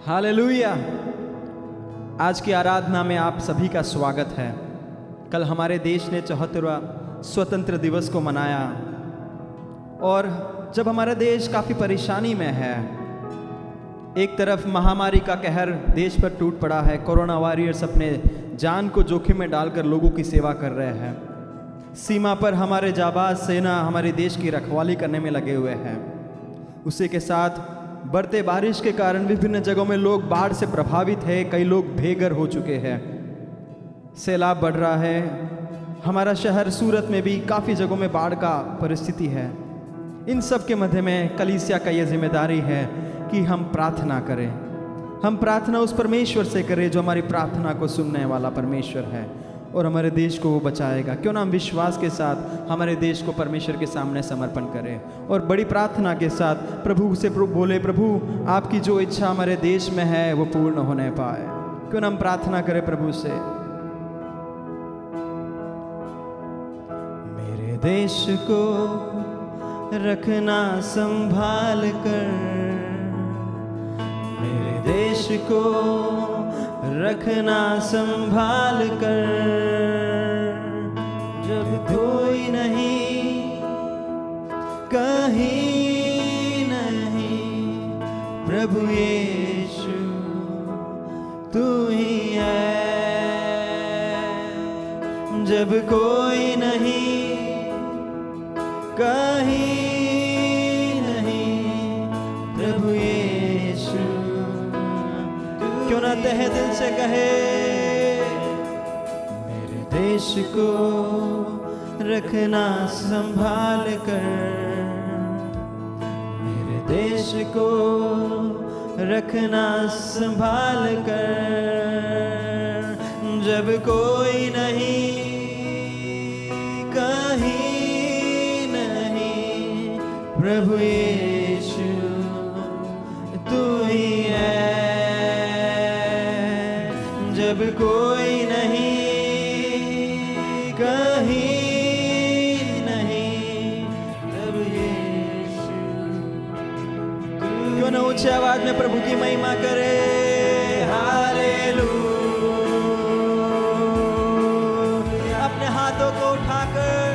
Hallelujah. आज की आराधना में आप सभी का स्वागत है। कल हमारे देश ने 74वां स्वतंत्र दिवस को मनाया और जब हमारा देश काफ़ी परेशानी में है, एक तरफ महामारी का कहर देश पर टूट पड़ा है, कोरोना वॉरियर्स अपने जान को जोखिम में डालकर लोगों की सेवा कर रहे हैं। सीमा पर हमारे जाबाज सेना हमारे देश की रखवाली करने में लगे हुए हैं। उसी के साथ बढ़ते बारिश के कारण विभिन्न जगहों में लोग बाढ़ से प्रभावित हैं, कई लोग बेघर हो चुके हैं, सैलाब बढ़ रहा है। हमारा शहर सूरत में भी काफ़ी जगहों में बाढ़ का परिस्थिति है। इन सब के मध्य में कलीसिया का यह जिम्मेदारी है कि हम प्रार्थना करें। हम प्रार्थना उस परमेश्वर से करें जो हमारी प्रार्थना को सुनने वाला परमेश्वर है और हमारे देश को वो बचाएगा। क्यों ना हम विश्वास के साथ हमारे देश को परमेश्वर के सामने समर्पण करें और बड़ी प्रार्थना के साथ प्रभु से बोले, प्रभु आपकी जो इच्छा हमारे देश में है वो पूर्ण होने पाए। क्यों ना हम प्रार्थना करें प्रभु से। मेरे देश को रखना संभाल कर, मेरे देश को रखना संभाल कर, जब कोई नहीं कहीं नहीं, प्रभु यीशु तू ही है। जब कोई नहीं कहीं नहीं, प्रभु यीशु क्यों ना तहे दिल से कहे, मेरे देश को रखना संभाल कर, मेरे देश को रखना संभाल कर, जब कोई नहीं कहीं नहीं, प्रभु यीशु तू ही है। जब कोई नहीं कहीं नहीं, तब यीशु क्यों ना ऊंची आवाज में प्रभु की महिमा करे। हालेलुया। अपने हाथों को उठाकर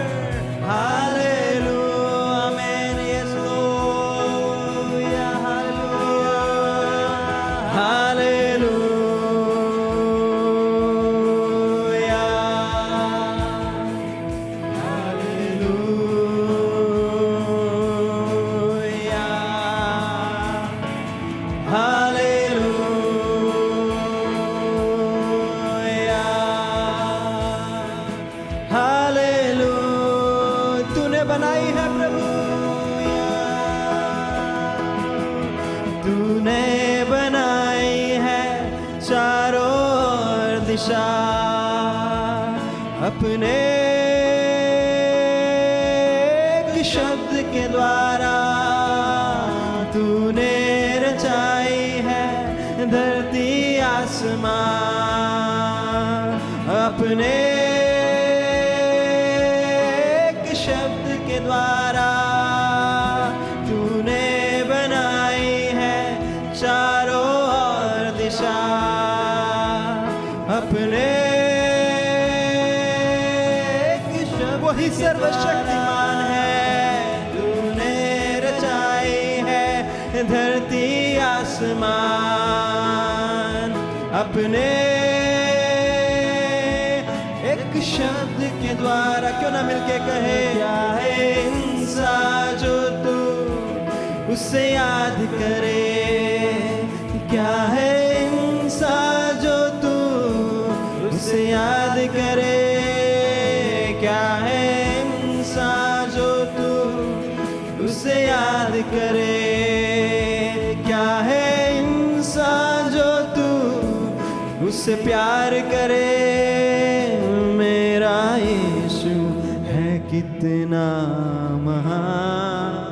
हालेलुया, आमीन, यीशुया, हालेलुया, हालेलुया। अपने एक शब्द के द्वारा तूने रचाई है धरती आसमान। अपने एक शब्द के द्वारा तूने बनाई है चारों ओर दिशा। अपने वही सर्वशक्तिमान है, तूने रचाई है धरती आसमान। अपने एक शब्द के द्वारा क्यों ना मिलके कहे, क्या है इंसान जो तू उसे याद करे, क्या है इंसान जो तू उसे याद करे, क्या है इंसान जो तू उसे याद करे, क्या है इंसान जो तू उससे प्यार करे। मेरा यीशु है कितना महान,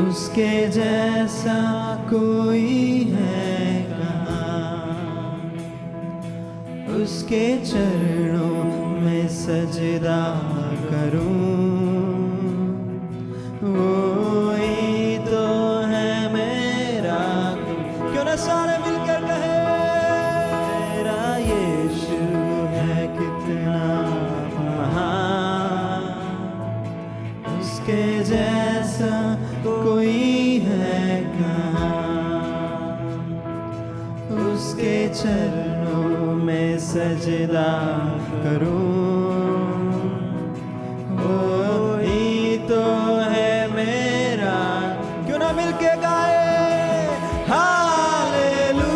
उसके जैसा कोई है कहाँ, उसके चरणों में सजदा करूं, वो ही तो है मेरा में सारे मिलकर कहे, तेरा यीशु है कितना महान, उसके जैसा कोई है कहाँ, उसके चरणों में सजदा करूं, वो ही तो है मेरा। क्यों ना मिलके गाए हालेलुया,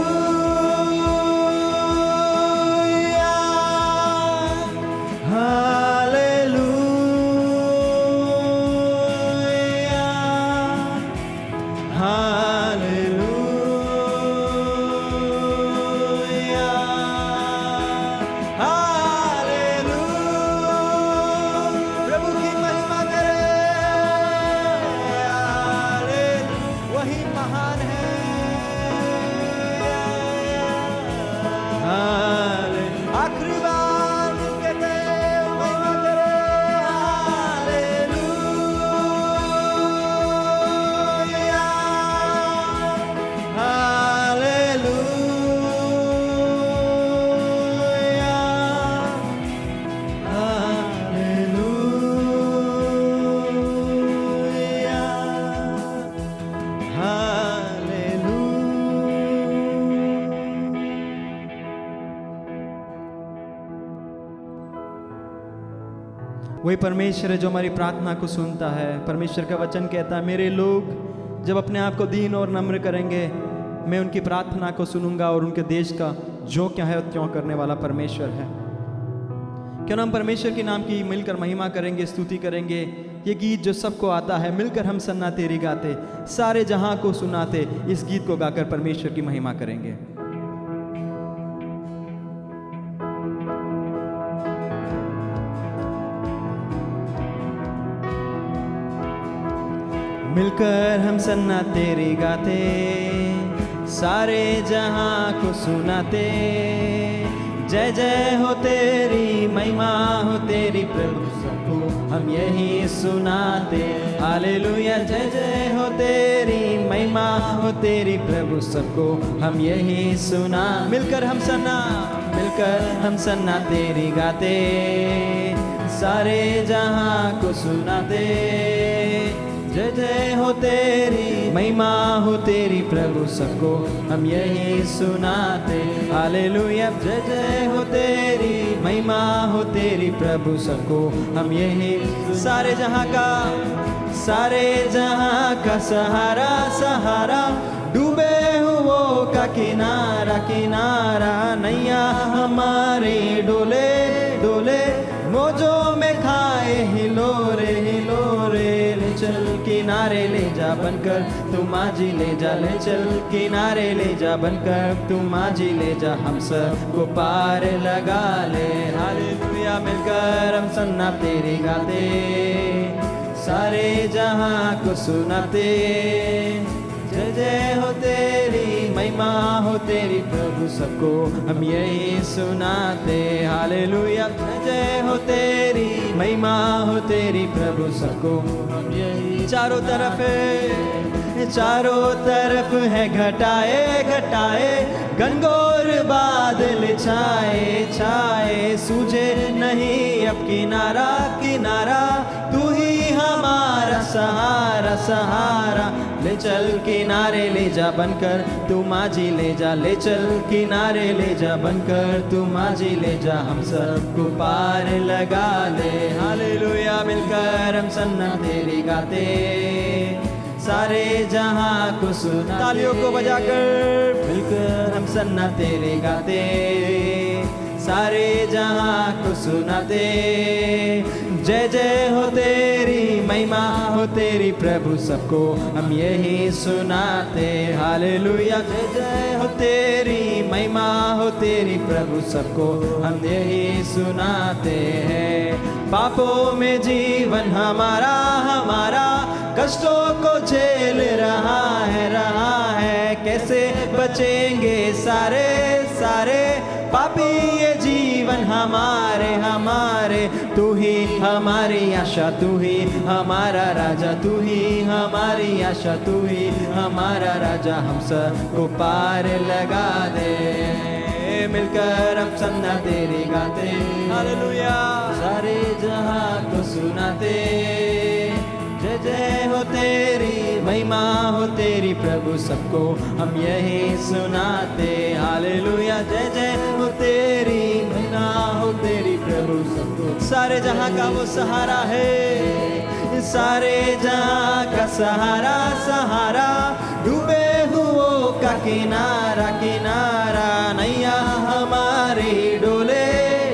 हालेलुया, हालेलुया, हालेलुया। प्रभु की महिमा करे, हालेलुया, वही महान है। हालेलुया, आखिरी बार मिलके गए, महिमा करे, हालेलुया, हालेलुया, हालेलुया। वही परमेश्वर है जो हमारी प्रार्थना को सुनता है। परमेश्वर का वचन कहता है, मेरे लोग जब अपने आप को दीन और नम्र करेंगे, मैं उनकी प्रार्थना को सुनूंगा और उनके देश का जो क्या है त्यों करने वाला परमेश्वर है। क्यों ना हम परमेश्वर के नाम की मिलकर महिमा करेंगे, स्तुति करेंगे। ये गीत जो सबको आता है, मिलकर हम सन्ना तेरी गाते, सारे जहां को सुनाते, इस गीत को गाकर परमेश्वर की महिमा करेंगे। मिलकर हम सन्ना तेरी गाते, सारे जहां को सुनाते, जय जय हो तेरी, महिमा हो तेरी प्रभु, सबको हम यही सुनाते। हालेलुया, जय जय हो तेरी, महिमा हो तेरी प्रभु, सबको हम यही सुना। मिलकर हम सन्ना तेरी गाते, सारे जहां को सुनाते, जय जय हो तेरी, महिमा हो तेरी प्रभु, सबको हम यही सुनाते। हालेलुया, जय जय हो तेरी, महिमा हो तेरी प्रभु, सबको हम यही। सारे जहां का सहारा सहारा, डूबे हुओं का किनारा किनारा, नैया हमारे डोले डोले, मौजों में खाए हिलोरे हिलोरे, ले चल किनारे ले जा बनकर तू माझी, ले जा ले चल किनारे ले जा बनकर तू माझी, ले जा हम सबको पार लगा ले। हालेलुया, मिलकर हम सन्ना तेरी गाते, सारे जहां को सुनाते, जय जय हो तेरी, महिमा हो तेरी प्रभु, सबको हम यही सुनाते। हालेलुया, जय जय हो तेरी, महिमा हो तेरी प्रभु, सबको हम यही। चारों तरफ है घटाए घटाए, घनघोर बादल छाए छाए, सूझे नहीं अब किनारा किनारा, तू ही हमारा सहारा सहारा, ले चल किनारे ले जा बनकर तू माझी, ले जा ले चल किनारे ले जा बनकर तू माझी, ले जा हम सबको पार लगा ले। हालेलुया, मिलकर हम सन्ना तेरी गाते, सारे जहां को सुना। तालियों को बजाकर मिलकर हम सन्ना तेरे गाते, सारे जहां को सुनाते, जय जय हो तेरी, महिमा हो तेरी प्रभु, सबको हम यही सुनाते। हालेलुया, जय जय हो तेरी, महिमा हो तेरी प्रभु, सबको हम यही सुनाते हैं। पापों में जीवन हमारा हमारा, कष्टों को झेल रहा है, कैसे बचेंगे सारे सारे, पापी ये जीवन हमारे हमारे, तू ही हमारी आशा, तू ही हमारा राजा, तू ही हमारी आशा, तू ही हमारा राजा। हम सबको पार लगा दे, मिलकर हम सन्ना तेरी गाते, हालेलुया। सारे जहां को सुनाते, जय जय हो तेरी, महिमा हो तेरी प्रभु, सबको हम यही सुनाते, हालेलुया। जय जय हो तेरी, महिमा हो तेरी प्रभु, सबको। सारे जहां का वो सहारा है, सारे जहां का सहारा, सहारा डूबे हुओं का किनारा, किनारा। नैया हमारी डोले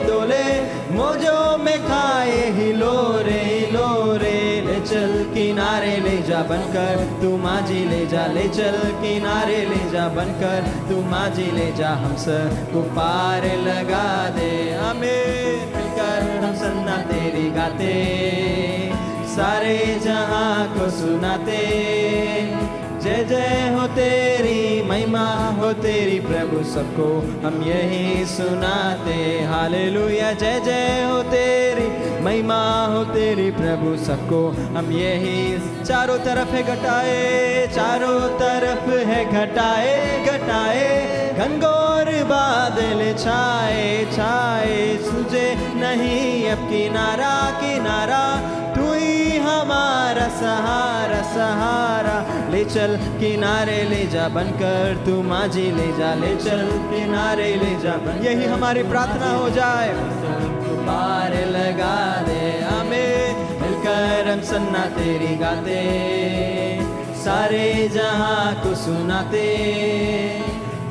डोले, मौजों में खाए हिलोरे हिलोरे। ले चल किनारे ले जा बनकर, तू माझी ले जा, ले चल किनारे ले जा बनकर, तू माझी ले जा। हम सबको पार लगा दे, हमें मिलकर हम सन्ना तेरी गाते, सारे जहां को सुनाते, जय जय हो तेरी, महिमा हो तेरी प्रभु, सबको हम यही सुनाते, हालेलुया। जय जय हो तेरी, महिमा हो तेरी प्रभु, सबको हम यही। चारों तरफ है घटाए, चारों तरफ है घटाए घटाए, घनघोर बादल छाए छाए, सूझे नहीं अब किनारा किनारा, तू ही हमारा सहारा सहारा। ले चल किनारे ले जा बनकर, तू माझी ले जा, ले चल किनारे ले जा बन। यही हमारी प्रार्थना हो जाए, पार लगा दे, हमें मिलकर हम सन्ना तेरी गाते, सारे जहां को सुनाते,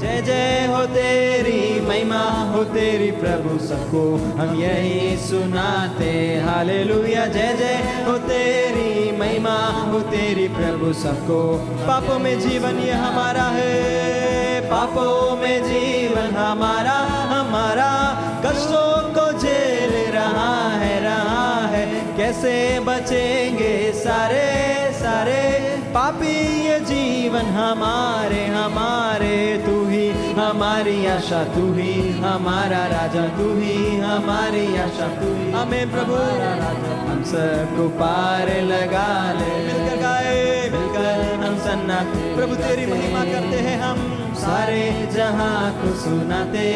जय जय हो तेरी, महिमा हो तेरी प्रभु, सबको हम यही सुनाते, हालेलुया। जय जय हो तेरी, महिमा हो तेरी प्रभु, सबको। पापों में जीवन ये हमारा है, पापों में जीवन हमारा हमारा, कष्टों को झेल रहा है, कैसे बचेंगे सारे सारे पापी, ये जीवन हमारे हमारे। तू ही हमारी आशा, तू ही हमारा राजा, तू ही हमारी आशा, तू ही हमें प्रभु राजा। हम सबको पार लगा ले, मिलकर गाए, मिलकर हम सन्ना प्रभु तेरी महिमा करते हैं हम, सारे जहां को सुनाते,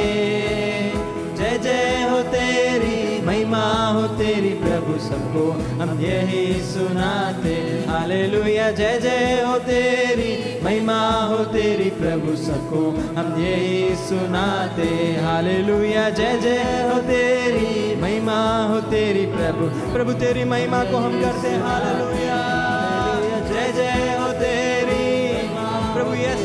जय जय हो तेरी, महिमा हो तेरी प्रभु, सबको हम यही सुनाते, हालेलुया। जय जय हो तेरी, महिमा हो तेरी प्रभु, सबको हम यही सुनाते, हालेलुया। जय जय हो तेरी, महिमा हो तेरी प्रभु, प्रभु तेरी महिमा को हम करते हैं, हालेलुया। जय जय हो तेरी प्रभु, यस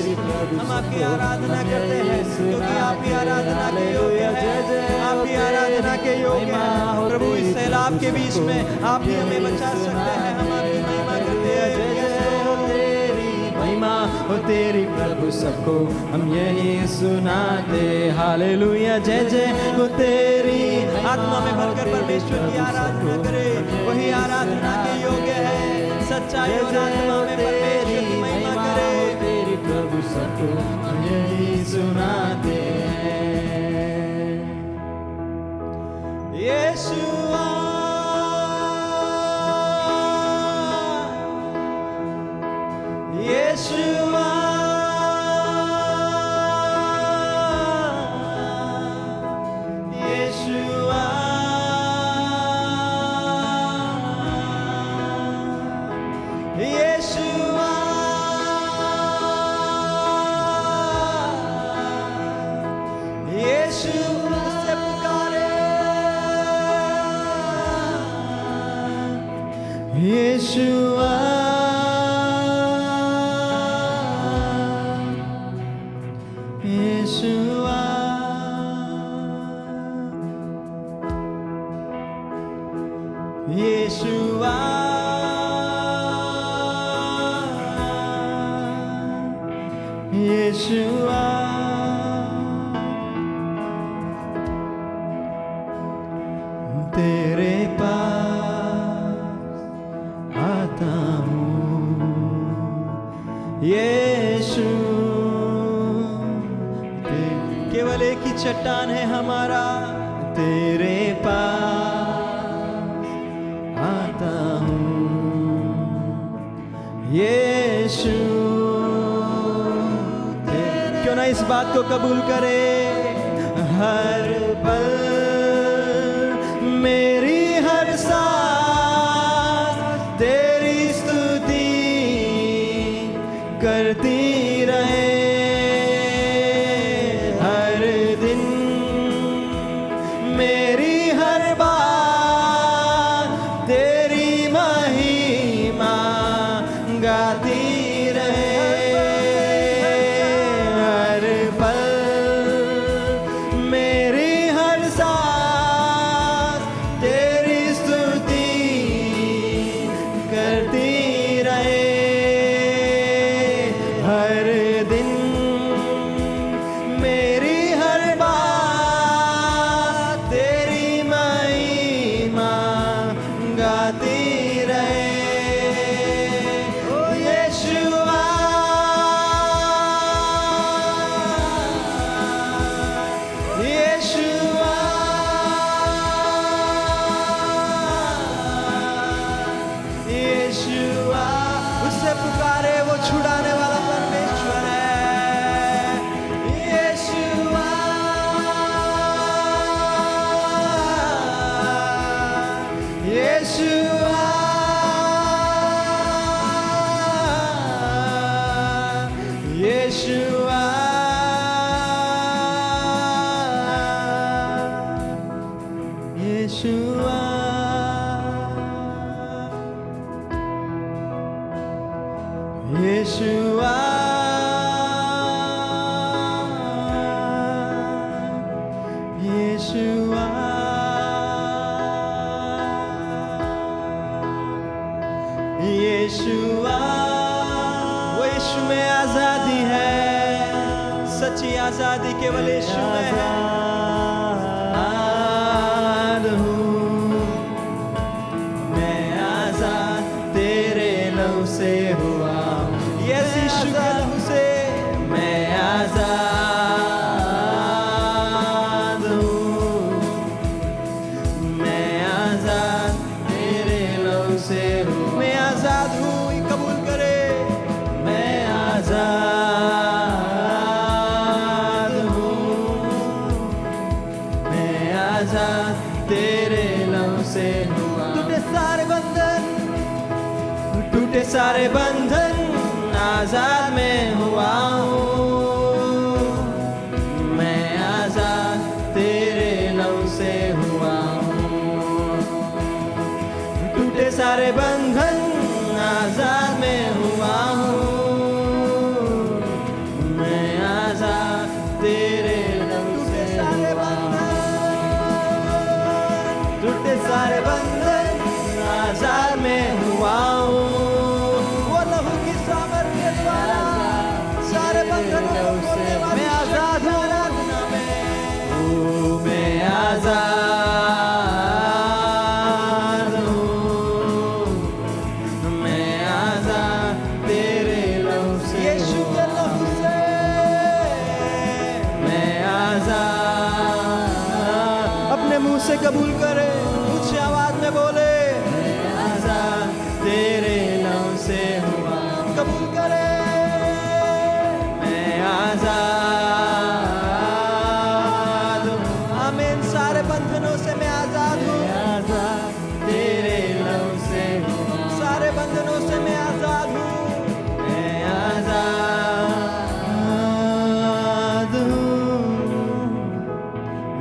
हम आपकी आराधना करते हैं, क्योंकि आप ही आराधना के योग्य हैं, आप ही आराधना के योग्य हैं प्रभु। इस सैलाब के बीच में आप ही हमें बचा सकते हैं, हम आपकी महिमा करते हैं। जय जय हो तेरी, महिमा हो तेरी प्रभु, सबको हम यही सुनाते, हालेलुया। जय जय हो तेरी, आत्मा में भरकर परमेश्वर की आराधना करे, वही आराधना के योग्य है, सच्चाई और आत्मा में परमेश्वर की महिमा करे प्रभु, सबको हम यही सुनाते हैं। यीशुआ यीशुआ यीशुआ यीशुआ से पुकारे, यीशुआ यीशुआ यीशुआ यीशुआ तेरे पास आता हूँ यीशु। केवल एक ही चट्टान है हमारा, तेरे पास आता हूँ यीशु। क्यों ना इस बात को कबूल करे, हर पल मेरी हर सांस तेरी स्तुति करती रहे, हर दिन मेरी हर बात तेरी महिमा गाती रहे, हर पल मेरी हर सांस तेरी स्तुति करती रहे, हर दिन मेरी हर बात तेरी महिमा गाती रहे। ओ यीशुआ, यीशुआ, यीशुआ, उससे पुकारे वो छुड़ाने वाला परमेश्वर है। यीशुआ, यीशुआ, यीशुआ, यीशुआ, यीशुआ, यीशुआ, यीशुआ। वो यीशु में आजादी है, सच्ची आजादी केवल यीशु में है। आजाद हूँ मैं, आजाद तेरे लहू से हुआ हूँ, यस यीशु के लहू से मैं आजाद हूँ, मैं आजाद तेरे लहू से हूँ, मैं आजाद हूँ, ये कबूल करे, मैं आजाद हूँ, मैं आजाद तेरे लहू से हुआ। टूटे सारे बंधन, टूटे सारे बंधन, आजाद मैं हुआ हूँ, मैं आजाद तेरे लहू से हुआ हूँ। टूटे सारे बंधन, आजाद मैं हुआ हूँ, मैं आजाद तेरे लहू से हुआ हूँ। टूटे सारे बंधन, आजाद मैं हुआ हूँ, वो लहू की सामर्थ्य द्वारा सारे बंधनों को तोड़ने वाली मैं आजाद हूँ, मैं आजाद हूँ, मैं आजाद तेरे लहू से, यीशु के लहू से मैं आजाद। अपने मुंह से कबूल करे, ऊंची आवाज में बोले, मैं आजाद तेरे लहू से हुआ, कबूल करे, मैं आजाद हूँ। आमीन। सारे बंधनों से मैं आजाद हूँ, आजाद तेरे लहू से हुआ, सारे बंधनों से मैं आजाद हूँ, मैं आजाद हूँ,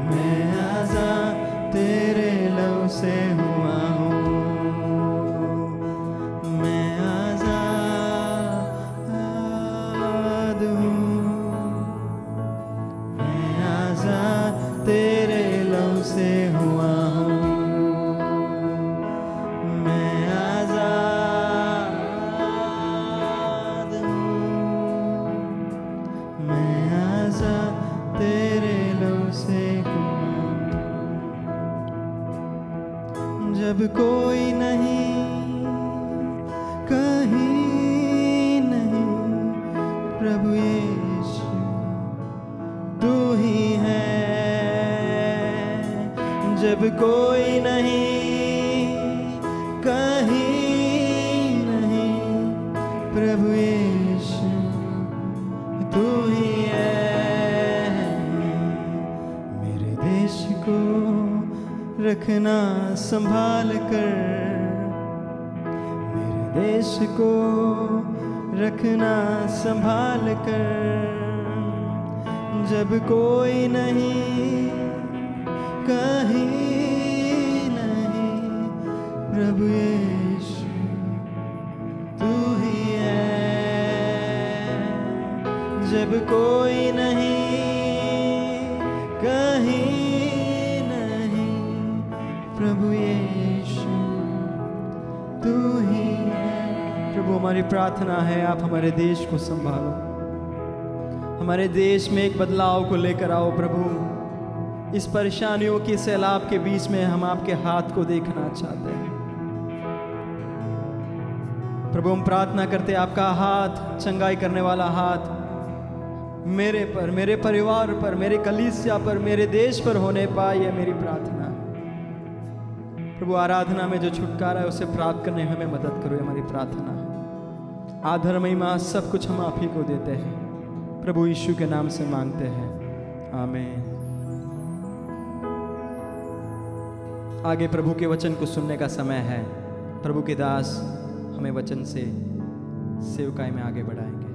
मैं आजाद तेरे लहू से हुआ हूँ, मैं आजाद हूँ, मैं आजाद तेरे लहू से हुआ हूँ, मैं आजाद हूँ, मैं आजाद तेरे लहू से हुआ हूँ। जब कोई नहीं, कहीं नहीं, प्रभु यीशु तू ही है। जब कोई नहीं, कहीं नहीं, प्रभु यीशु तू ही है। मेरे देश को रखना संभाल कर, मेरे देश को रखना संभाल कर। जब कोई नहीं, कहीं नहीं, प्रभु यीशु तू ही है। जब कोई नहीं, कहीं नहीं, प्रभु यीशु तू ही है। प्रभु हमारी प्रार्थना है, आप हमारे देश को संभालो, हमारे देश में एक बदलाव को लेकर आओ प्रभु। इस परेशानियों की सैलाब के बीच में हम आपके हाथ को देखना चाहते हैं प्रभु। हम प्रार्थना करते हैं आपका हाथ, चंगाई करने वाला हाथ मेरे पर, मेरे परिवार पर, मेरे कलीसिया पर, मेरे देश पर होने पाए, यह मेरी प्रार्थना प्रभु। आराधना में जो छुटकारा है उसे प्राप्त करने में हमें मदद करो, हमारी प्रार्थना है। आदर महिमा सब कुछ हम आप ही को देते हैं प्रभु यीशु के नाम से मांगते हैं, आमीन। आगे प्रभु के वचन को सुनने का समय है। प्रभु के दास हमें वचन से सेवकाई में आगे बढ़ाएंगे।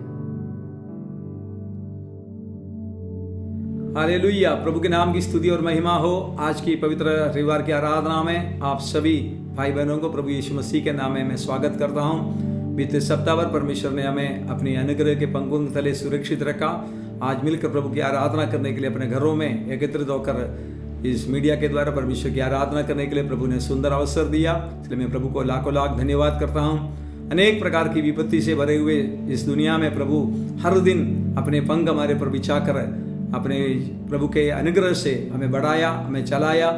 हालेलुया, प्रभु के नाम की स्तुति और महिमा हो। आज की पवित्र रविवार की आराधना में आप सभी भाई बहनों को प्रभु यीशु मसीह के नाम में मैं स्वागत करता हूं। बीते सप्ताह भर परमेश्वर ने हमें अपनी अनुग्रह के पंखों के तले सुरक्षित रखा। आज मिलकर प्रभु की आराधना करने के लिए अपने घरों में एकत्रित होकर इस मीडिया के द्वारा परमेश्वर की आराधना करने के लिए प्रभु ने सुंदर अवसर दिया, इसलिए मैं प्रभु को लाखों लाख धन्यवाद करता हूँ। अनेक प्रकार की विपत्ति से भरे हुए इस दुनिया में प्रभु हर दिन अपने पंख हमारे पर बिछाकर अपने प्रभु के अनुग्रह से हमें बढ़ाया, हमें चलाया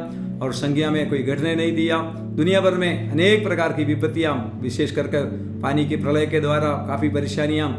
और संज्ञा में कोई घटने नहीं दिया। दुनिया भर में अनेक प्रकार की विपत्तियां, विशेष कर पानी के प्रलय के द्वारा काफ़ी परेशानियां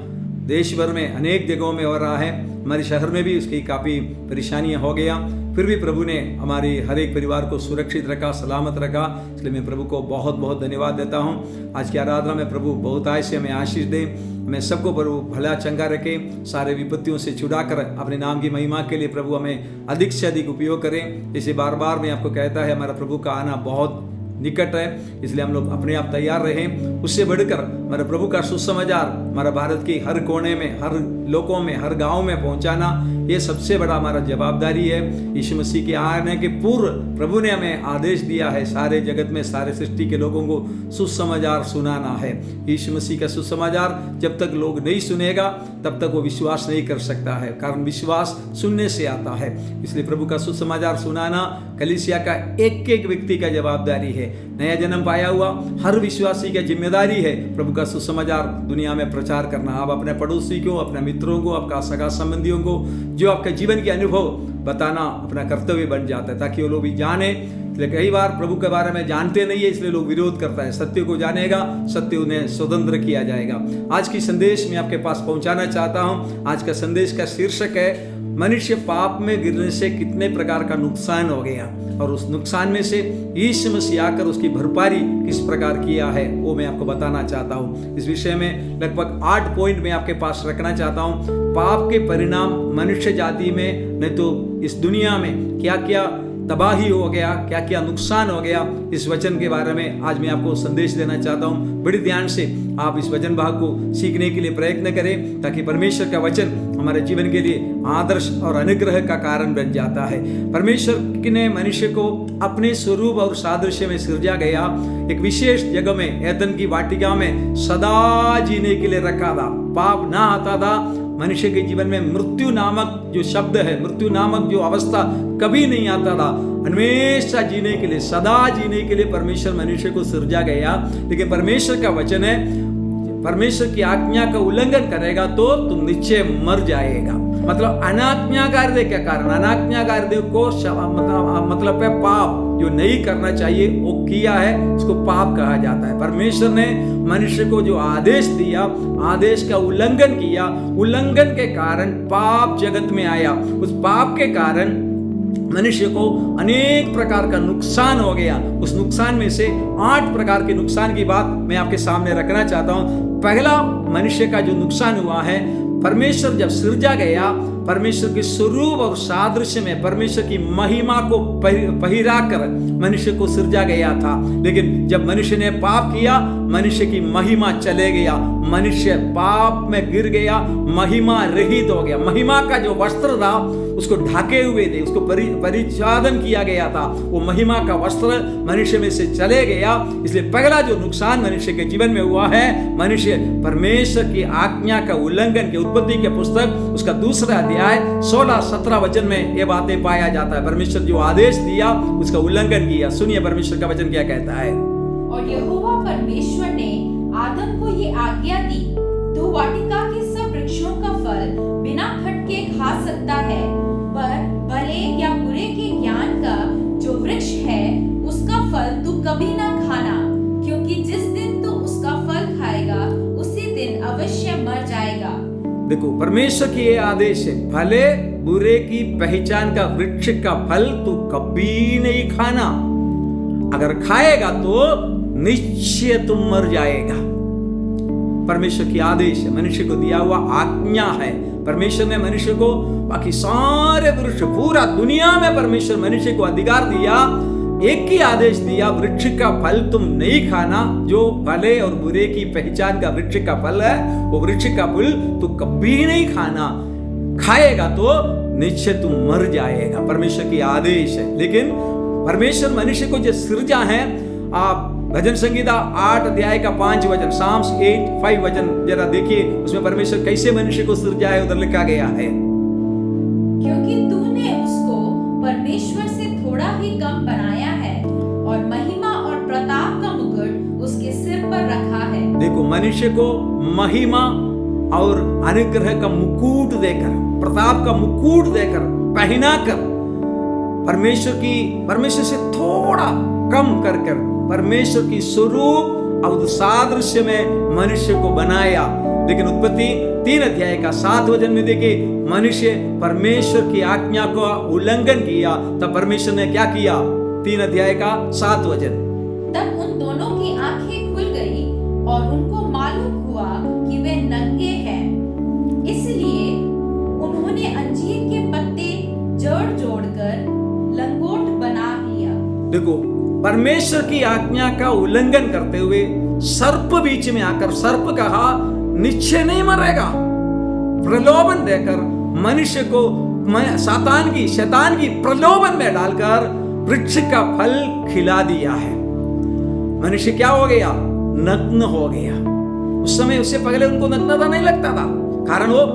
देश भर में अनेक जगहों में हो रहा है। हमारे शहर में भी उसकी काफ़ी परेशानियां हो गया, फिर भी प्रभु ने हमारी हर एक परिवार को सुरक्षित रखा, सलामत रखा, इसलिए मैं प्रभु को बहुत बहुत धन्यवाद देता हूँ। आज की आराधना में प्रभु बहुत आय से हमें आशीष दे, हमें सबको प्रभु भला चंगा रखे, सारे विपत्तियों से छुड़ाकर अपने नाम की महिमा के लिए प्रभु हमें अधिक से अधिक उपयोग करें। इसे बार बार मैं आपको कहता है, हमारा प्रभु का आना बहुत निकट है, इसलिए हम लोग अपने आप तैयार रहें। उससे बढ़कर हमारे प्रभु का सुसमाचार हमारा भारत के हर कोने में, हर लोगों में, हर गांव में पहुंचाना, ये सबसे बड़ा हमारा जवाबदारी है। यीशु मसीह के आने के पूर्व प्रभु ने हमें आदेश दिया है सारे जगत में, सारे सृष्टि के लोगों को सुसमाचार सुनाना है। यीशु मसीह का सुसमाचार जब तक लोग नहीं सुनेगा तब तक वो विश्वास नहीं कर सकता है, कारण विश्वास सुनने से आता है। इसलिए प्रभु का सुसमाचार सुनाना कलीसिया का एक एक व्यक्ति का जवाबदारी है। नया जन्म पाया हुआ हर विश्वासी का जिम्मेदारी है प्रभु का सुसमाचार दुनिया में प्रचार करना। आप अपने पड़ोसी को, अपने मित्रों को, आपका सगा संबंधियों को जो आपके जीवन के अनुभव बताना अपना कर्तव्य बन जाता है, ताकि वो लोग भी जाने। इसलिए कई बार प्रभु के बारे में जानते नहीं है, इसलिए लोग विरोध करता है। सत्य को जानेगा, सत्य उन्हें स्वतंत्र किया जाएगा। आज की संदेश मैं आपके पास पहुंचाना चाहता हूं। आज का संदेश का शीर्षक है, मनुष्य पाप में गिरने से कितने प्रकार का नुकसान हो गया और उस नुकसान में से यीशु मसीह आकर उसकी भरपाई किस प्रकार किया है, वो मैं आपको बताना चाहता हूँ। इस विषय में लगभग 8 पॉइंट मैं आपके पास रखना चाहता हूँ। पाप के परिणाम मनुष्य जाति में, नहीं तो इस दुनिया में क्या क्या तबाही हो गया, क्या क्या नुकसान हो गया, इस वचन के बारे में आज मैं आपको संदेश देना चाहता हूँ। बड़ी ध्यान से आप इस वचन भाग को सीखने के लिए प्रयत्न करें, ताकि परमेश्वर का वचन हमारे जीवन के लिए आदर्श और अनुग्रह का कारण बन जाता है। परमेश्वर ने मनुष्य को अपने स्वरूप और सादृश्य में सृजा गया, एक विशेष जगह में, एदन की वाटिका में सदा जीने के लिए रखा था। पाप ना आता था, मनुष्य के जीवन में मृत्यु नामक जो शब्द है, मृत्यु नामक जो अवस्था कभी नहीं आता था। हमेशा जीने के लिए, सदा जीने के लिए परमेश्वर मनुष्य को सृजा गया। लेकिन परमेश्वर का वचन है, परमेश्वर की आज्ञा का उल्लंघन करेगा तो तुम निश्चय मर जाएगा। मतलब अनाज्ञाकारी के कारण, अनाज्ञाकारी को मतलब है पाप, जो नहीं करना चाहिए वो किया है, उसको पाप कहा जाता है। परमेश्वर ने मनुष्य को जो आदेश दिया, आदेश का उल्लंघन किया, उल्लंघन के कारण पाप जगत में आया। उस पाप के कारण मनुष्य को अनेक प्रकार का नुकसान हो गया। उस नुकसान में से 8 प्रकार के नुकसान की बात मैं आपके सामने रखना चाहता हूं। पहला मनुष्य का जो नुकसान हुआ है, परमेश्वर जब सृजा गया, परमेश्वर के स्वरूप और सादृश्य में परमेश्वर की महिमा को पहिरा कर मनुष्य को सृजा गया था। लेकिन जब मनुष्य ने पाप किया, मनुष्य की महिमा चले गया, मनुष्य पाप में गिर गया, महिमा रहित हो गया। महिमा का जो वस्त्र था उसको ढके हुए थे, उसको परिच्छादन किया गया था, वो महिमा का वस्त्र मनुष्य में से चले गया। इसलिए पहला जो नुकसान मनुष्य के जीवन में हुआ है, मनुष्य परमेश्वर की आज्ञा का उल्लंघन के उत्पत्ति के पुस्तक उसका 2 अध्याय 16-17 वचन में ये बातें पाया जाता है। परमेश्वर जो आदेश दिया उसका उल्लंघन किया। सुनिए परमेश्वर का वचन क्या कहता है। और यहोवा परमेश्वर ने आदम को ये आज्ञा दी, तू वाटिका के सब वृक्षों का फल बिना खटके खा सकता है, पर भले या बुरे के ज्ञान का जो वृक्ष है उसका फल तू कभी ना खाना, क्योंकि जिस दिन तू उसका फल खाएगा उसी दिन अवश्य मर जाएगा। देखो परमेश्वर की ये आदेश है, भले बुरे की पहचान का वृक्ष का फल तू कभी नहीं खाना, अगर खाएगा तो निश्चय तुम मर जाएगा। परमेश्वर की आदेश है, मनुष्य को दिया हुआ आज्ञा है। परमेश्वर ने मनुष्य को बाकी सारे वृक्ष, पूरा दुनिया में परमेश्वर मनुष्य को अधिकार दिया, एक ही आदेश दिया, वृक्ष का फल तुम नहीं खाना, जो भले और बुरे की पहचान का वृक्ष का फल है, वो वृक्ष का फल तू कभी नहीं खाना, खाएगा तो निश्चय तुम मर जाएगा। परमेश्वर की आदेश है। लेकिन परमेश्वर मनुष्य को जो सृजा है, आप भजन संगीता 8 अध्याय का 5 वचन, साम्स 8:5 वचन जरा देखिए, उसमें परमेश्वर कैसे मनुष्य को सृजा है, उधर लिखा गया है, क्योंकि तूने उसको परमेश्वर से थोड़ा ही कम बनाया है और महिमा और प्रताप का मुकुट उसके सिर पर रखा है। देखो मनुष्य को महिमा और अनुग्रह का मुकुट देकर, प्रताप का मुकुट देकर, पहनाकर, परमेश्वर से थोड़ा कम कर परमेश्वर की स्वरूप और सादृश्य में मनुष्य को बनाया। लेकिन उत्पत्ति 3 अध्याय का 7 वचन में देखिए, मनुष्य परमेश्वर की आज्ञा को उल्लंघन किया, तब परमेश्वर ने क्या किया। 3 अध्याय का 7 वचन, तब उन दोनों की आंखें खुल गई और उनको मालूम हुआ कि वे नंगे हैं, इसलिए उन्होंने अंजीर के पत्ते जोड़-जोड़कर लंगोट बना लिया। देखो परमेश्वर की आज्ञा का उल्लंघन करते हुए सर्प बीच में आकर, सर्प कहा निश्चय नहीं मरेगा, प्रलोभन देकर मनुष्य को शैतान की प्रलोभन में डालकर वृक्ष का फल खिला दिया है। मनुष्य क्या हो गया, नग्न हो गया। उस समय, उससे पहले उनको नग्नता नहीं लगता था, कारण वो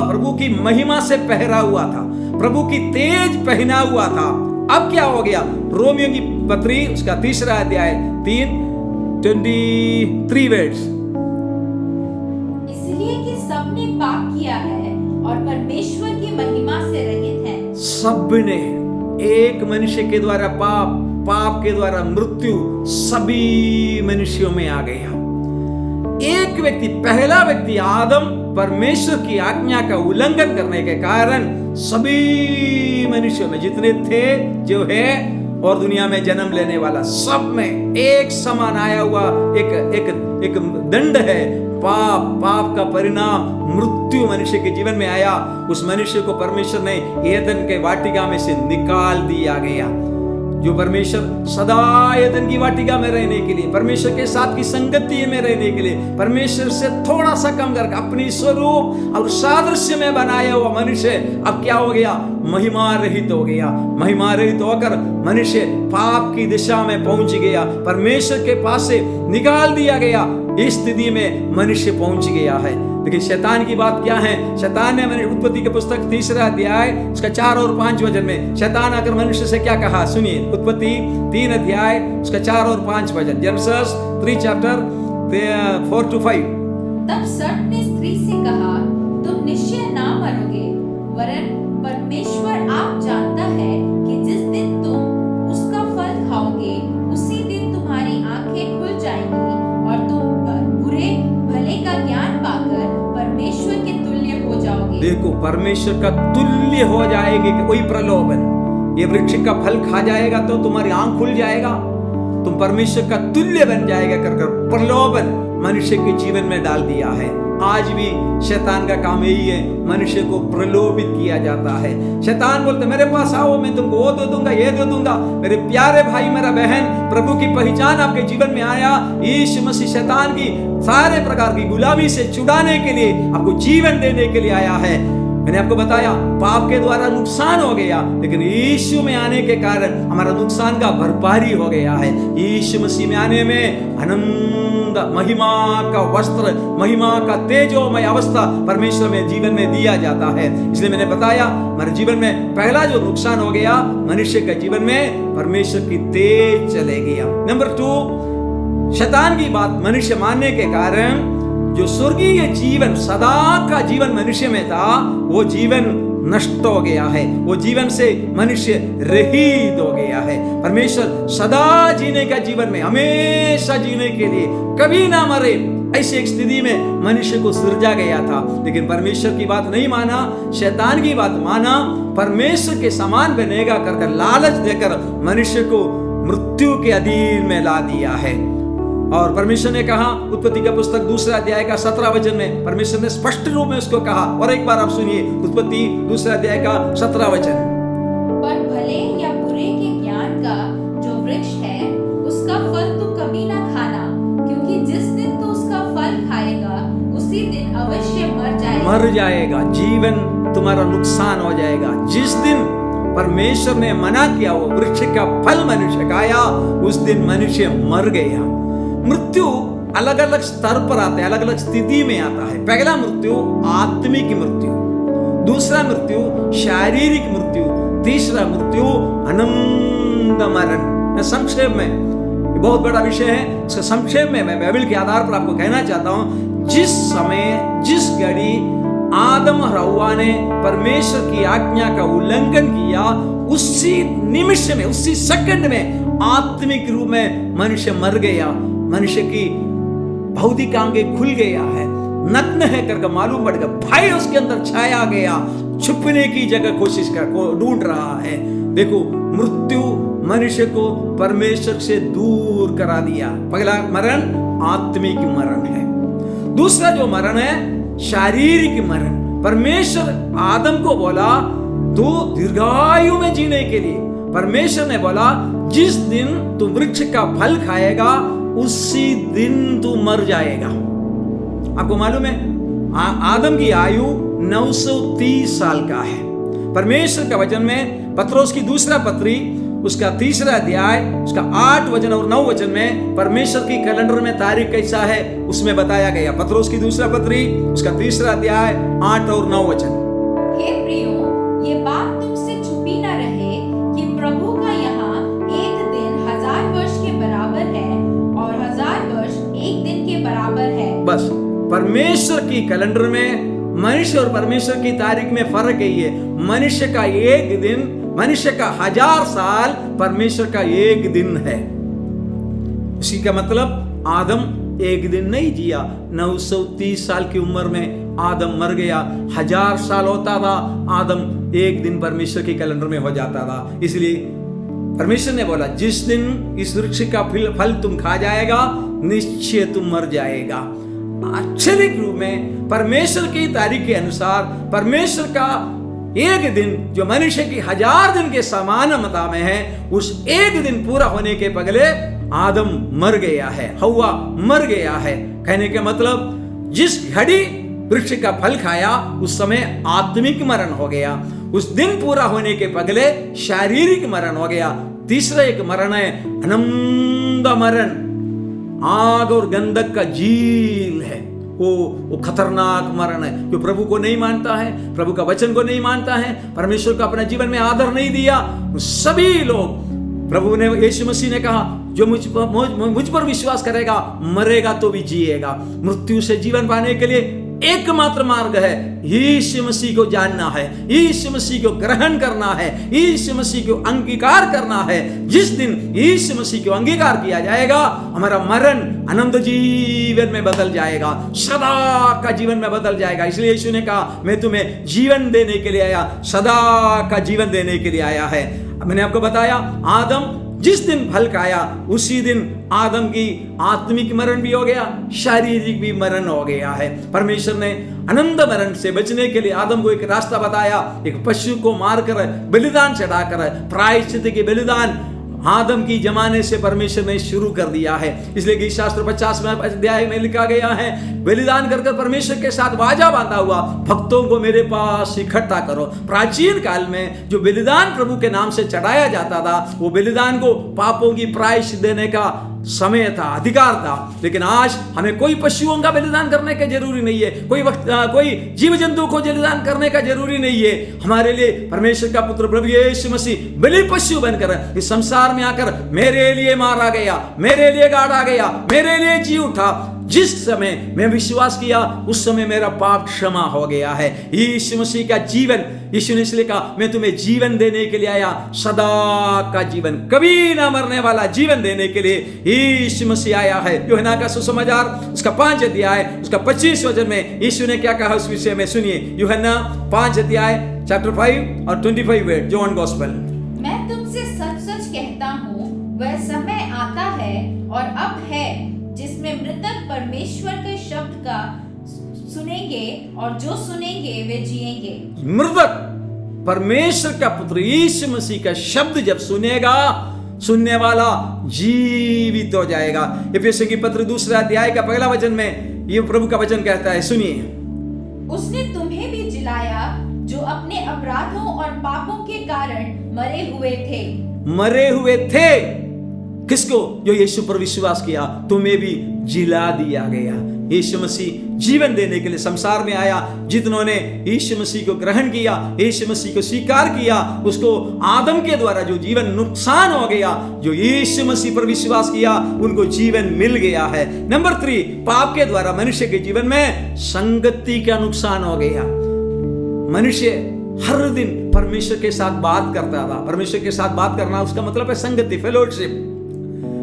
प्रभु की महिमा से पहरा हुआ था, प्रभु की तेज पहना हुआ था। अब क्या हो गया, रोमियो की पत्री उसका 3 अध्याय 3:23 वर्ड्स, इसलिए कि सबने पाप किया है और परमेश्वर की महिमा से रहित हैं। सबने, एक मनुष्य के द्वारा पाप के द्वारा मृत्यु सभी मनुष्यों में आ गया। एक व्यक्ति, पहला व्यक्ति आदम, परमेश्वर की आज्ञा का उल्लंघन करने के कारण सभी मनुष्यों में जितने थे, जो है और दुनिया में जन्म लेने वाला, सब में एक समान आया हुआ एक दंड है, पाप का परिणाम मृत्यु मनुष्य के जीवन में आया। उस मनुष्य को परमेश्वर ने एदन के वाटिका में से निकाल दिया गया। जो परमेश्वर सदा एदन की वाटिका में रहने के लिए, परमेश्वर के साथ की संगति में रहने के लिए, परमेश्वर से थोड़ा सा कम करके अपनी स्वरूप और सादृश्य में बनाया हुआ मनुष्य अब क्या हो गया, महिमा रहित हो गया। महिमा रहित होकर मनुष्य पाप की दिशा में पहुंच गया, परमेश्वर के पास से निकाल दिया गया। इस स्थिति में मनुष्य पहुंच गया है। लेकिन शैतान की बात क्या है, शैतान ने उत्पत्ति के पुस्तक 3 अध्याय उसका 4 और 5 वचन में शैतान आकर मनुष्य से क्या कहा, सुनिए। उत्पत्ति 3 अध्याय उसका 4 और 5 वचन, जेनेसिस 3:4-5। तब सर्प ने स्त्री से कहा, तुम निश्चय ना मरोगे, वरन परमेश्वर आप जानता है कि जिस दिन तुम उसका फल खाओगे उसी दिन तुम्हारी आंखें खुल जाएंगी और तुम बुरे भले का ज्ञान पाकर परमेश्वर के तुल्य हो जाओगे। देखो परमेश्वर का तुल्य हो जाएंगे। वही प्रलोभन, ये वृक्ष का फल खा जाएगा तो तुम्हारी आंख खुल जाएगा, तुम परमेश्वर का तुल्य बन जाएगा कर प्रलोभन मनुष्य के जीवन में डाल दिया है। आज भी शैतान का काम यही है, मनुष्य को प्रलोभित किया जाता है। शैतान बोलते मेरे पास आओ, मैं तुमको वो दे दूंगा, ये दे दूंगा। मेरे प्यारे भाई, मेरा बहन, प्रभु की पहचान आपके जीवन में आया, यीशु मसीह शैतान की सारे प्रकार की गुलामी से छुड़ाने के लिए, आपको जीवन देने के लिए आया है। मैंने आपको बताया पाप के द्वारा नुकसान हो गया, लेकिन यीशु में आने के कारण हमारा नुकसान का भरपारी हो गया है। यीशु मसीह में आने में आनंद, महिमा का वस्त्र, महिमा का तेजोमय अवस्था परमेश्वर में जीवन में दिया जाता है। इसलिए मैंने बताया हमारे जीवन में पहला जो नुकसान हो गया, मनुष्य के जीवन में परमेश्वर की तेज चले गया। नंबर 2, शैतान की बात मनुष्य मानने के कारण जो स्वर्गीय जीवन, सदा का जीवन मनुष्य में था, वो जीवन नष्ट हो गया है। वो जीवन से मनुष्य रहित हो गया है। परमेश्वर सदा जीने का जीवन में, हमेशा जीने के लिए, कभी ना मरे, ऐसी एक स्थिति में मनुष्य को सृजा गया था। लेकिन परमेश्वर की बात नहीं माना, शैतान की बात माना, परमेश्वर के समान बनेगा कर लालच देकर मनुष्य को मृत्यु के अधीन में ला दिया है। और परमेश्वर ने कहा, उत्पत्ति का पुस्तक 2 अध्याय का 17 वचन में परमेश्वर ने स्पष्ट रूप में उसको कहा। और एक बार आप सुनिए, उत्पत्ति 2 अध्याय का 17 वचन। पर भले या बुरे के ज्ञान का जो वृक्ष है, उसका फल तू कभी ना खाना, क्योंकि जिस दिन तू उसका फल खाएगा, उसी दिन अवश्य मर जाएगा। जीवन तुम्हारा नुकसान हो जाएगा। जिस दिन परमेश्वर ने मना किया वो वृक्ष का फल मनुष्य खाया, उस दिन मनुष्य मर गया। मृत्यु अलग अलग स्तर पर आता है, अलग अलग स्थिति में आता है। पहला मृत्यु आत्मिक मृत्यु, दूसरा मृत्यु शारीरिक मृत्यु, तीसरा मृत्यु अनंत मरण। मैं संक्षेप में, बहुत बड़ा विषय है, इसका संक्षेप में मैं बाइबल के आधार पर आपको कहना चाहता हूं। जिस समय, जिस घड़ी आदम और हव्वा ने परमेश्वर की आज्ञा का उल्लंघन किया, उसी निमिष में, उसी सेकंड में आत्मिक रूप में मनुष्य मर गया। मनुष्य की भौतिक आंखें खुल गया है, नग्न है करके मालूम पड़ गया, भय उसके अंदर छाया गया, छुपने की जगह कोशिश कर ढूंढ रहा है। देखो, मृत्यु मनुष्य को परमेश्वर से दूर करा दिया। पहला मरण आत्मिक मरण है। दूसरा जो मरण है शारीरिक मरण। परमेश्वर आदम को बोला तू दीर्घायु में जीने के लिए, परमेश्वर ने बोला जिस दिन तू वृक्ष का फल खाएगा, उसी दिन तू मर जाएगा। आपको मालूम है आदम की आयु 930 साल का है। परमेश्वर का वचन में पत्रोस की 2 पत्री उसका 3 अध्याय उसका 8 वचन और 9 वचन में परमेश्वर की कैलेंडर में तारीख कैसा है उसमें बताया गया। पत्रोस की 2 पत्री उसका 3 अध्याय 8 और 9 वचन। हे प्रियो, ये बात तुमसे छुपी न रहे कि प्रभु का यहाँ एक दिन 1000 वर्ष के बराबर है और 1000 वर्ष एक दिन के बराबर है। बस परमेश्वर की कैलेंडर में मनुष्य और परमेश्वर की तारीख में फर्क यही है। मनुष्य का एक दिन, मनुष्य का 1000 साल, परमेश्वर का एक दिन है। उसी का मतलब आदम एक दिन नहीं जिया, 930 साल की उम्र में आदम मर गया। 1000 साल होता था, आदम एक दिन परमेश्वर की कैलेंडर में हो जाता था। इसलिए परमेश्वर ने बोला जिस दिन इस वृक्ष का फल तुम खा जाएगा, निश्चय तुम मर जाएगा। आश्चर्य रूप में परमेश्वर की तारीख के अनुसार परमेश्वर का एक दिन जो मनुष्य की 1000 दिन के समान मता में है, उस एक दिन पूरा होने के पहले आदम मर गया है, हव्वा मर गया है। कहने के मतलब जिस घड़ी वृक्ष का फल खाया उस समय आत्मिक मरण हो गया, उस दिन पूरा होने के पहले शारीरिक मरण हो गया। तीसरा एक मरण है अनंत मरण, आग और गंधक का झील है। वो खतरनाक मरण है। जो प्रभु को नहीं मानता है, प्रभु का वचन को नहीं मानता है, परमेश्वर का अपने जीवन में आदर नहीं दिया, सभी लोग, प्रभु ने, यीशु मसीह ने कहा जो मुझ पर विश्वास करेगा मरेगा तो भी जिएगा। मृत्यु से जीवन पाने के लिए एकमात्र मार्ग है यीशु मसीह को जानना है, यीशु मसीह को ग्रहण करना है, यीशु मसीह को अंगीकार करना है। जिस दिन यीशु मसीह को अंगीकार किया जाएगा, हमारा मरण अनंत जीवन में बदल जाएगा, सदा का जीवन में बदल जाएगा। इसलिए यीशु ने कहा, मैं तुम्हें जीवन देने के लिए आया, सदा का जीवन देने के लिए आया है। मैंने आपको बताया, आदम जिस दिन फल खाया उसी दिन आदम की आत्मिक मरण भी हो गया, शारीरिक भी मरण हो गया है। परमेश्वर ने अनंत मरण से बचने के लिए आदम को एक रास्ता बताया, एक पशु को मारकर बलिदान चढ़ाकर, प्रायश्चित के बलिदान आदम की जमाने से परमेश्वर ने शुरू कर दिया है। इसलिए गीत शास्त्र 50वें अध्याय में लिखा गया है, बलिदान कर परमेश्वर के साथ वाचा बांधा हुआ भक्तों को मेरे पास इकट्ठा करो। प्राचीन काल में जो बलिदान प्रभु के नाम से चढ़ाया जाता था, वो बलिदान को पापों की प्रायश्चित देने का समय था, अधिकार था। लेकिन आज हमें कोई पशुओं का बलिदान करने का जरूरी नहीं है, कोई जीव जंतु को बलिदान करने का जरूरी नहीं है। हमारे लिए परमेश्वर का पुत्र प्रभु यीशु मसीह बलि पशु बनकर इस संसार में आकर मेरे लिए मारा गया, मेरे लिए गाड़ा गया, मेरे लिए जी उठा। जिस समय मैं विश्वास किया उस समय मेरा पाप क्षमा हो गया है। यीशु मसीह का जीवन, यीशु ने इसलिए कहा, मैं तुम्हें जीवन देने के लिए आया, सदा का जीवन, कभी ना मरने वाला जीवन देने के लिए यीशु मसीह आया है। यूहन्ना का सुसमाचार उसका 5 अध्याय उसका 25 वचन में यीशु ने क्या कहा उस विषय में सुनिए। यूहन्ना 5 अध्याय चैप्टर 5 और 25 वर्ड, जॉन गॉस्पेल। मैं तुमसे सच सच कहता हूँ, वह समय आता है और अब है जिसमें मृतक परमेश्वर के शब्द का सुनेंगे और जो सुनेंगे वे जिएंगे। मृतक परमेश्वर का पुत्र यीशु मसीह का शब्द जब सुनेगा, सुनने वाला जीवित हो जाएगा। एफेसियों की पत्र 2 अध्याय का 1 वचन में ये प्रभु का वचन कहता है, सुनिए। उसने तुम्हें भी जिलाया जो अपने अपराधों और पापों के कारण मरे हुए थे। मरे हुए थे किसको? जो यीशु पर विश्वास किया, तुम्हें भी जिला दिया गया। यीशु मसीह जीवन देने के लिए संसार में आया। जितनों ने यीशु मसीह को ग्रहण किया, यीशु मसीह को स्वीकार किया, उसको आदम के द्वारा जो जीवन नुकसान हो गया, जो यीशु मसीह पर विश्वास किया उनको जीवन मिल गया है। नंबर 3, पाप के द्वारा मनुष्य के जीवन में संगति का नुकसान हो गया। मनुष्य हर दिन परमेश्वर के साथ बात करता था। परमेश्वर के साथ बात करना उसका मतलब है संगति, फेलोशिप।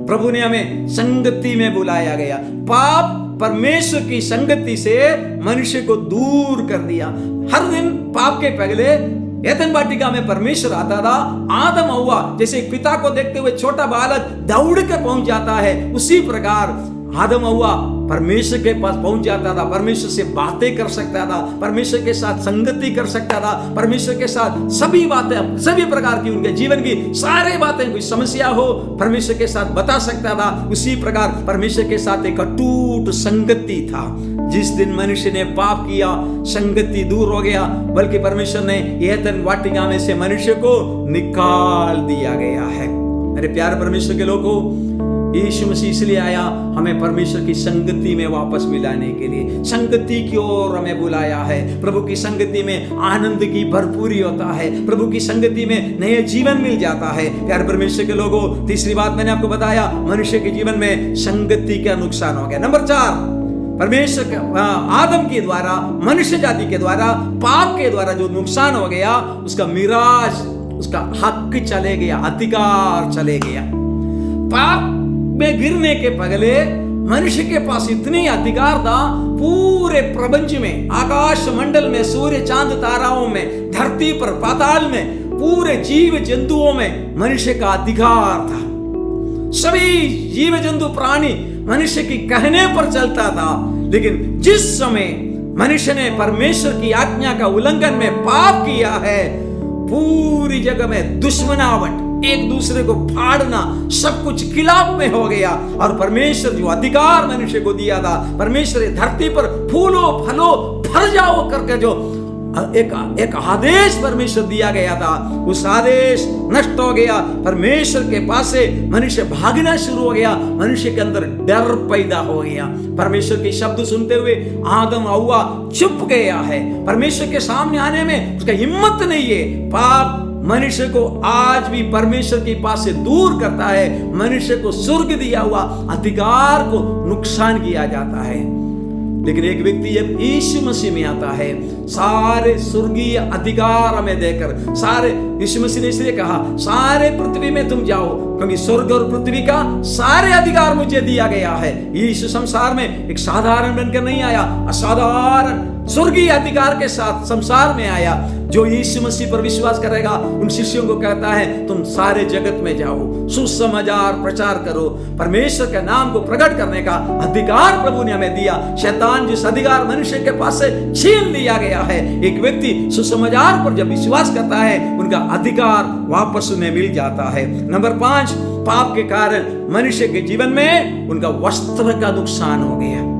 प्रभु ने हमें संगति में बुलाया गया। पाप परमेश्वर की संगति से मनुष्य को दूर कर दिया। हर दिन पाप के पहले एदन वाटिका में परमेश्वर आता था। आदम हव्वा जैसे एक पिता को देखते हुए छोटा बालक दौड़ कर पहुंच जाता है, उसी प्रकार आदम हव्वा परमेश्वर के पास पहुंच जाता था, परमेश्वर से बातें कर सकता था, परमेश्वर के साथ संगति कर सकता था, परमेश्वर के साथ सभी बातें, सभी प्रकार की उनके जीवन की सारी बातें, कोई समस्या हो परमेश्वर के साथ बता सकता था। उसी प्रकार परमेश्वर के साथ एक अटूट संगति था। जिस दिन मनुष्य ने पाप किया, संगति दूर हो गया, बल्कि परमेश्वर ने एदन वाटिका में से मनुष्य को निकाल दिया गया है। मेरे प्यारे परमेश्वर के लोगों, यीशु मसीह इसलिए आया हमें परमेश्वर की संगति में वापस मिलाने के लिए। संगति की ओर हमें बुलाया है। प्रभु की संगति में आनंद की भरपूरी होता है, प्रभु की संगति में नया जीवन मिल जाता है। प्यारे परमेश्वर के लोगों, तीसरी बात मैंने आपको बताया, मनुष्य के जीवन में संगति का नुकसान हो गया। नंबर 4, परमेश्वर आदम के द्वारा, मनुष्य जाति के द्वारा, पाप के द्वारा जो नुकसान हो गया, उसका मिराज, उसका हक चले गया, अधिकार चले गया। पाप में गिरने के पहले मनुष्य के पास इतनी अधिकार था, पूरे प्रपंच में, आकाश मंडल में, सूर्य चांद ताराओं में, धरती पर, पाताल में, पूरे जीव जंतुओं में मनुष्य का अधिकार था। सभी जीव जंतु प्राणी मनुष्य की कहने पर चलता था। लेकिन जिस समय मनुष्य ने परमेश्वर की आज्ञा का उल्लंघन में पाप किया है, पूरी जगह में दुश्मनावट, एक दूसरे को फाड़ना, सब कुछ खिलाफ में हो गया। और परमेश्वर जो अधिकार मनुष्य को दिया था, परमेश्वर धरती पर फूलो फलो भर जाओ करके जो एक आदेश परमेश्वर दिया गया था, उस आदेश नष्ट हो गया। परमेश्वर के पास से मनुष्य भागना शुरू हो गया, मनुष्य के अंदर डर पैदा हो गया। परमेश्वर के शब्द सुनते हुए आदम हव्वा चुप गया है, परमेश्वर के सामने आने में उसका हिम्मत नहीं है। पाप मनुष्य को आज भी परमेश्वर के पास से दूर करता है। मनुष्य को स्वर्ग दिया हुआ अधिकार को नुकसान किया जाता है। लेकिन एक व्यक्ति जब यीशु मसीह में आता है, सारे स्वर्गीय अधिकार हमें देकर, सारे, यीशु मसीह ने इसलिए कहा सारे पृथ्वी में तुम जाओ, क्योंकि स्वर्ग और पृथ्वी का सारे अधिकार मुझे दिया गया है। यीशु संसार में एक साधारण बनकर नहीं आया, असाधारण स्वर्गीय अधिकार के साथ संसार में आया। जो यीशु मसीह पर विश्वास करेगा उन शिष्यों को कहता है तुम सारे जगत में जाओ, सुसमाचार प्रचार करो, परमेश्वर के नाम को प्रकट करने का अधिकार प्रभु ने हमें दिया। शैतान जिस अधिकार मनुष्य के पास से छीन लिया गया है, एक व्यक्ति सुसमाचार पर जब विश्वास करता है उनका अधिकार वापस उन्हें मिल जाता है। नंबर 5, पाप के कारण मनुष्य के जीवन में उनका वस्त्र का नुकसान हो गया।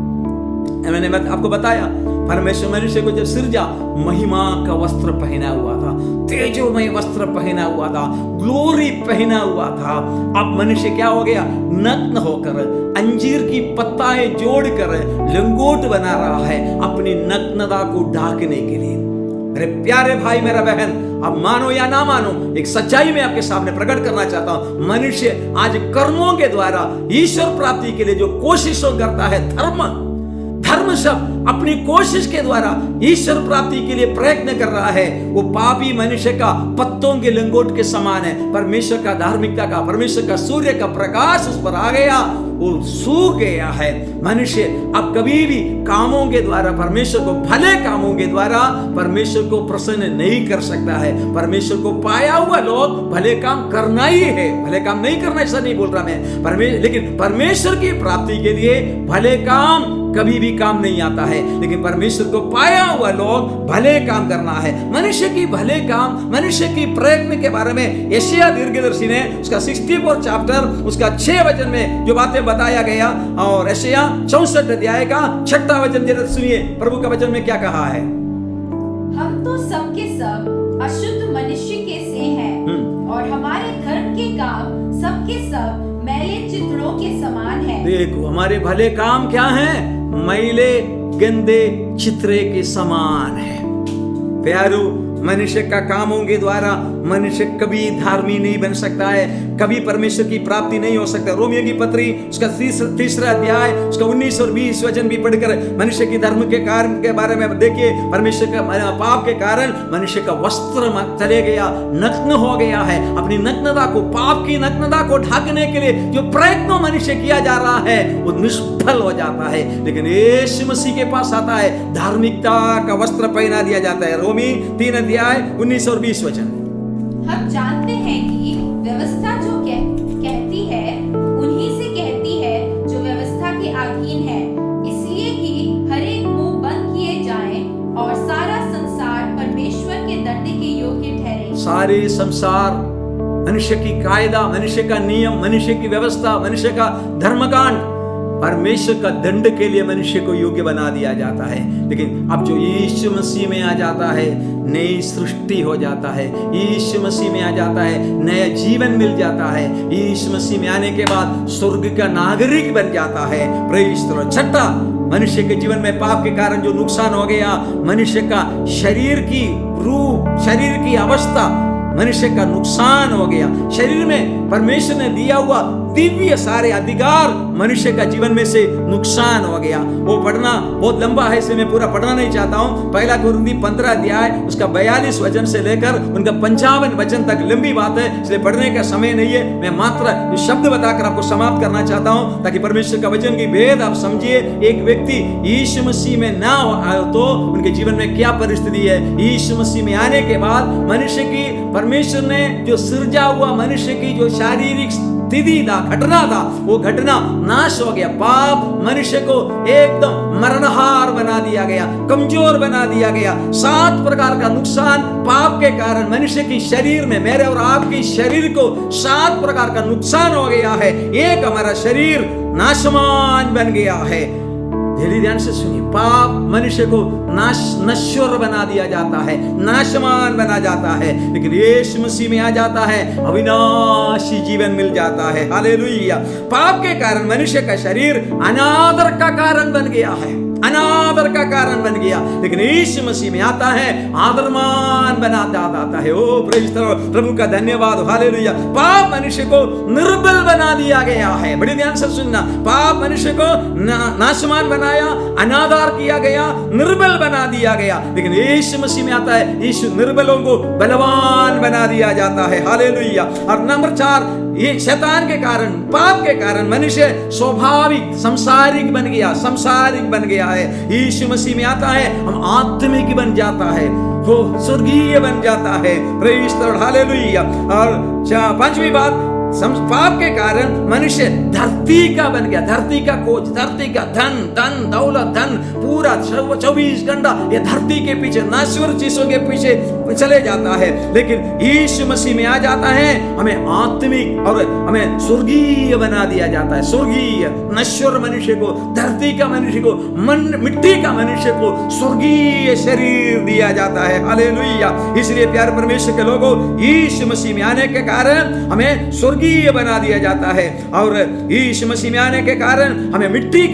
मैंने आपको बताया परमेश्वर मनुष्य को जब सिरजा महिमा का वस्त्र पहना हुआ था, तेजोमय वस्त्र पहना हुआ था, ग्लोरी पहना हुआ था। अब मनुष्य क्या हो गया? नग्न होकर अंजीर की पत्ताएं जोड़कर लंगोट बना रहा है अपनी नग्नता को ढाकने के लिए। मेरे प्यारे भाई, मेरा बहन, अब मानो या ना मानो, एक सच्चाई में आपके सामने प्रकट करना चाहता हूं। मनुष्य आज कर्मों के द्वारा ईश्वर प्राप्ति के लिए जो कोशिशों करता है, धर्म शब्द अपनी कोशिश के द्वारा ईश्वर प्राप्ति के लिए प्रयत्न कर रहा है, वो पापी मनुष्य का पत्तों के लंगोट के समान है। परमेश्वर का धार्मिकता का, परमेश्वर का सूर्य का प्रकाश उस पर आ गया, वो सूख गया है। मनुष्य अब कभी भी कामों के द्वारा, परमेश्वर को भले कामों के द्वारा परमेश्वर को प्रसन्न नहीं कर सकता है। परमेश्वर को पाया हुआ लोग भले काम करना ही है, भले काम नहीं करना ऐसा नहीं बोल रहा मैं, लेकिन परमेश्वर की प्राप्ति के लिए भले काम कभी भी काम नहीं आता है, लेकिन परमेश्वर को पाया हुआ लोग भले काम करना है। मनुष्य की भले काम, मनुष्य की प्रयत्न के बारे में यशायाह दीर्घदर्शी ने उसका 64 चैप्टर उसका 6 वचन में जो बातें बताया गया, और यशायाह 64 अध्याय का 6वां वचन जरा सुनिए, प्रभु का वचन में क्या कहा है। हम तो सबके सब अशुद्ध मनुष्य के से हैं, और हमारे धर्म के काम सबके सब मैले चिथड़ों के समान है। देखो, हमारे भले काम क्या हैं? मैले गंदे चित्रे के समान है। प्यारो, मनुष्य का कामों के द्वारा मनुष्य कभी धार्मी नहीं बन सकता है, कभी परमेश्वर की प्राप्ति नहीं हो सकता। रोमियो की पत्री उसका 3रा अध्याय उसका 19 और 20 वचन भी पढ़कर मनुष्य की धर्म के कारण के बारे में देखिए। परमेश्वर का पाप के कारण मनुष्य का वस्त्र चले गया, नग्न हो गया है। अपनी नग्नता को, पाप की नग्नता को ढाकने के लिए जो प्रयत्न मनुष्य किया जा रहा है वो निष्फल हो जाता है। लेकिन यीशु मसीह के पास आता है, धार्मिकता का वस्त्र पहना दिया जाता है। रोमी 3 अध्याय 19 और 20 वचन। हम जानते हैं कि व्यवस्था जो कहती है उन्हीं से कहती है जो व्यवस्था के अधीन है, इसलिए कि हर एक मुंह बंद किए जाएं और सारा संसार परमेश्वर के दंड के योग्य ठहरे। सारे संसार, मनुष्य की कायदा, मनुष्य का नियम, मनुष्य की व्यवस्था, मनुष्य का धर्मकांड, परमेश्वर का दंड के लिए मनुष्य को योग्य बना दिया जाता है। लेकिन अब जो यीशु मसीह में आ जाता है, नई सृष्टि हो जाता है। यीशु मसीह में आ जाता है, नया जीवन मिल जाता है। यीशु मसीह में आने के बाद स्वर्ग का नागरिक बन जाता है। Praise the Lord. 6, मनुष्य के जीवन में पाप के कारण जो नुकसान हो गया, मनुष्य का शरीर की रूप, शरीर की अवस्था, मनुष्य का नुकसान हो गया। शरीर में परमेश्वर ने दिया हुआ दिव्य सारे अधिकार मनुष्य का जीवन में से नुकसान हो गया। वो पढ़ना बहुत लंबा है, इसे मैं पूरा पढ़ना नहीं चाहता हूँ। 1 कुरिन्थी 15 अध्याय उसका 42 वचन से लेकर उनका 55 वचन तक लंबी बात है, इसलिए पढ़ने का समय नहीं है। मैं मात्र ये शब्द बताकर आपको समाप्त करना चाहता हूँ ताकि परमेश्वर का वचन की भेद आप समझिए। एक व्यक्ति यीशु मसीह में ना आए तो उनके जीवन में क्या परिस्थिति है। यीशु मसीह में आने के बाद मनुष्य की, परमेश्वर ने जो सृजा हुआ मनुष्य की जो शारीरिक स्थिति था, घटना था, वो घटना नाश हो गया। पाप मनुष्य को एकदम मरणहार बना दिया गया, कमजोर बना दिया गया। 7 प्रकार का नुकसान पाप के कारण मनुष्य की शरीर में, मेरे और आपके शरीर को 7 प्रकार का नुकसान हो गया है। एक, हमारा शरीर नाशमान बन गया है। ध्यान से सुनिए, पाप मनुष्य को नश्वर बना दिया जाता है, नाशमान बना जाता है। लेकिन यीशु मसीह में आ जाता है, अविनाशी जीवन मिल जाता है। हालेलुया। पाप के कारण मनुष्य का शरीर अनादर का कारण बन गया है, अनादर का कारण बन गया। लेकिन यीशु मसीह में आता है, आदरमान बना देता है। ओ प्रेज़ द लॉर्ड, प्रभु का धन्यवाद, हालेलुया। पाप मनुष्य को निर्बल बना दिया गया है। बड़ी ध्यान से सुनना, पाप मनुष्य को नाशवान बनाया, अनादर किया गया, निर्बल बना दिया गया। लेकिन यीशु मसीह में आता है, यीशु निर्बलों को बलवान बना दिया जाता है, हालेलुया। और नंबर 4, ये शैतान के कारण, पाप के कारण मनुष्य स्वाभाविक सांसारिक बन गया, सांसारिक बन गया है। यीशु मसीह में आता है, हम आत्मिक बन जाता है, वो स्वर्गीय बन जाता है। Praise the Lord, hallelujah. और 5वीं बात, पाप के कारण मनुष्य धरती का बन गया, धरती का खोज, धरती का धन दौलत, पूरा 24 घंटा ये धरती के पीछे, नश्वर चीजों के पीछे चले जाता है। लेकिन यीशु मसीह में आ जाता है, हमें आत्मिक और हमें स्वर्गीय बना दिया जाता है। स्वर्गीय, नश्वर मनुष्य को, धरती का मनुष्य को, मिट्टी का मनुष्य को स्वर्गीय शरीर दिया जाता है, हालेलुया। इसलिए प्यारे परमेश्वर के लोगों, यीशु मसीह में आने के कारण हमें स्वर्गीय बना दिया जाता है। और यीशु मसीह में आने के कारण हमें मिट्टी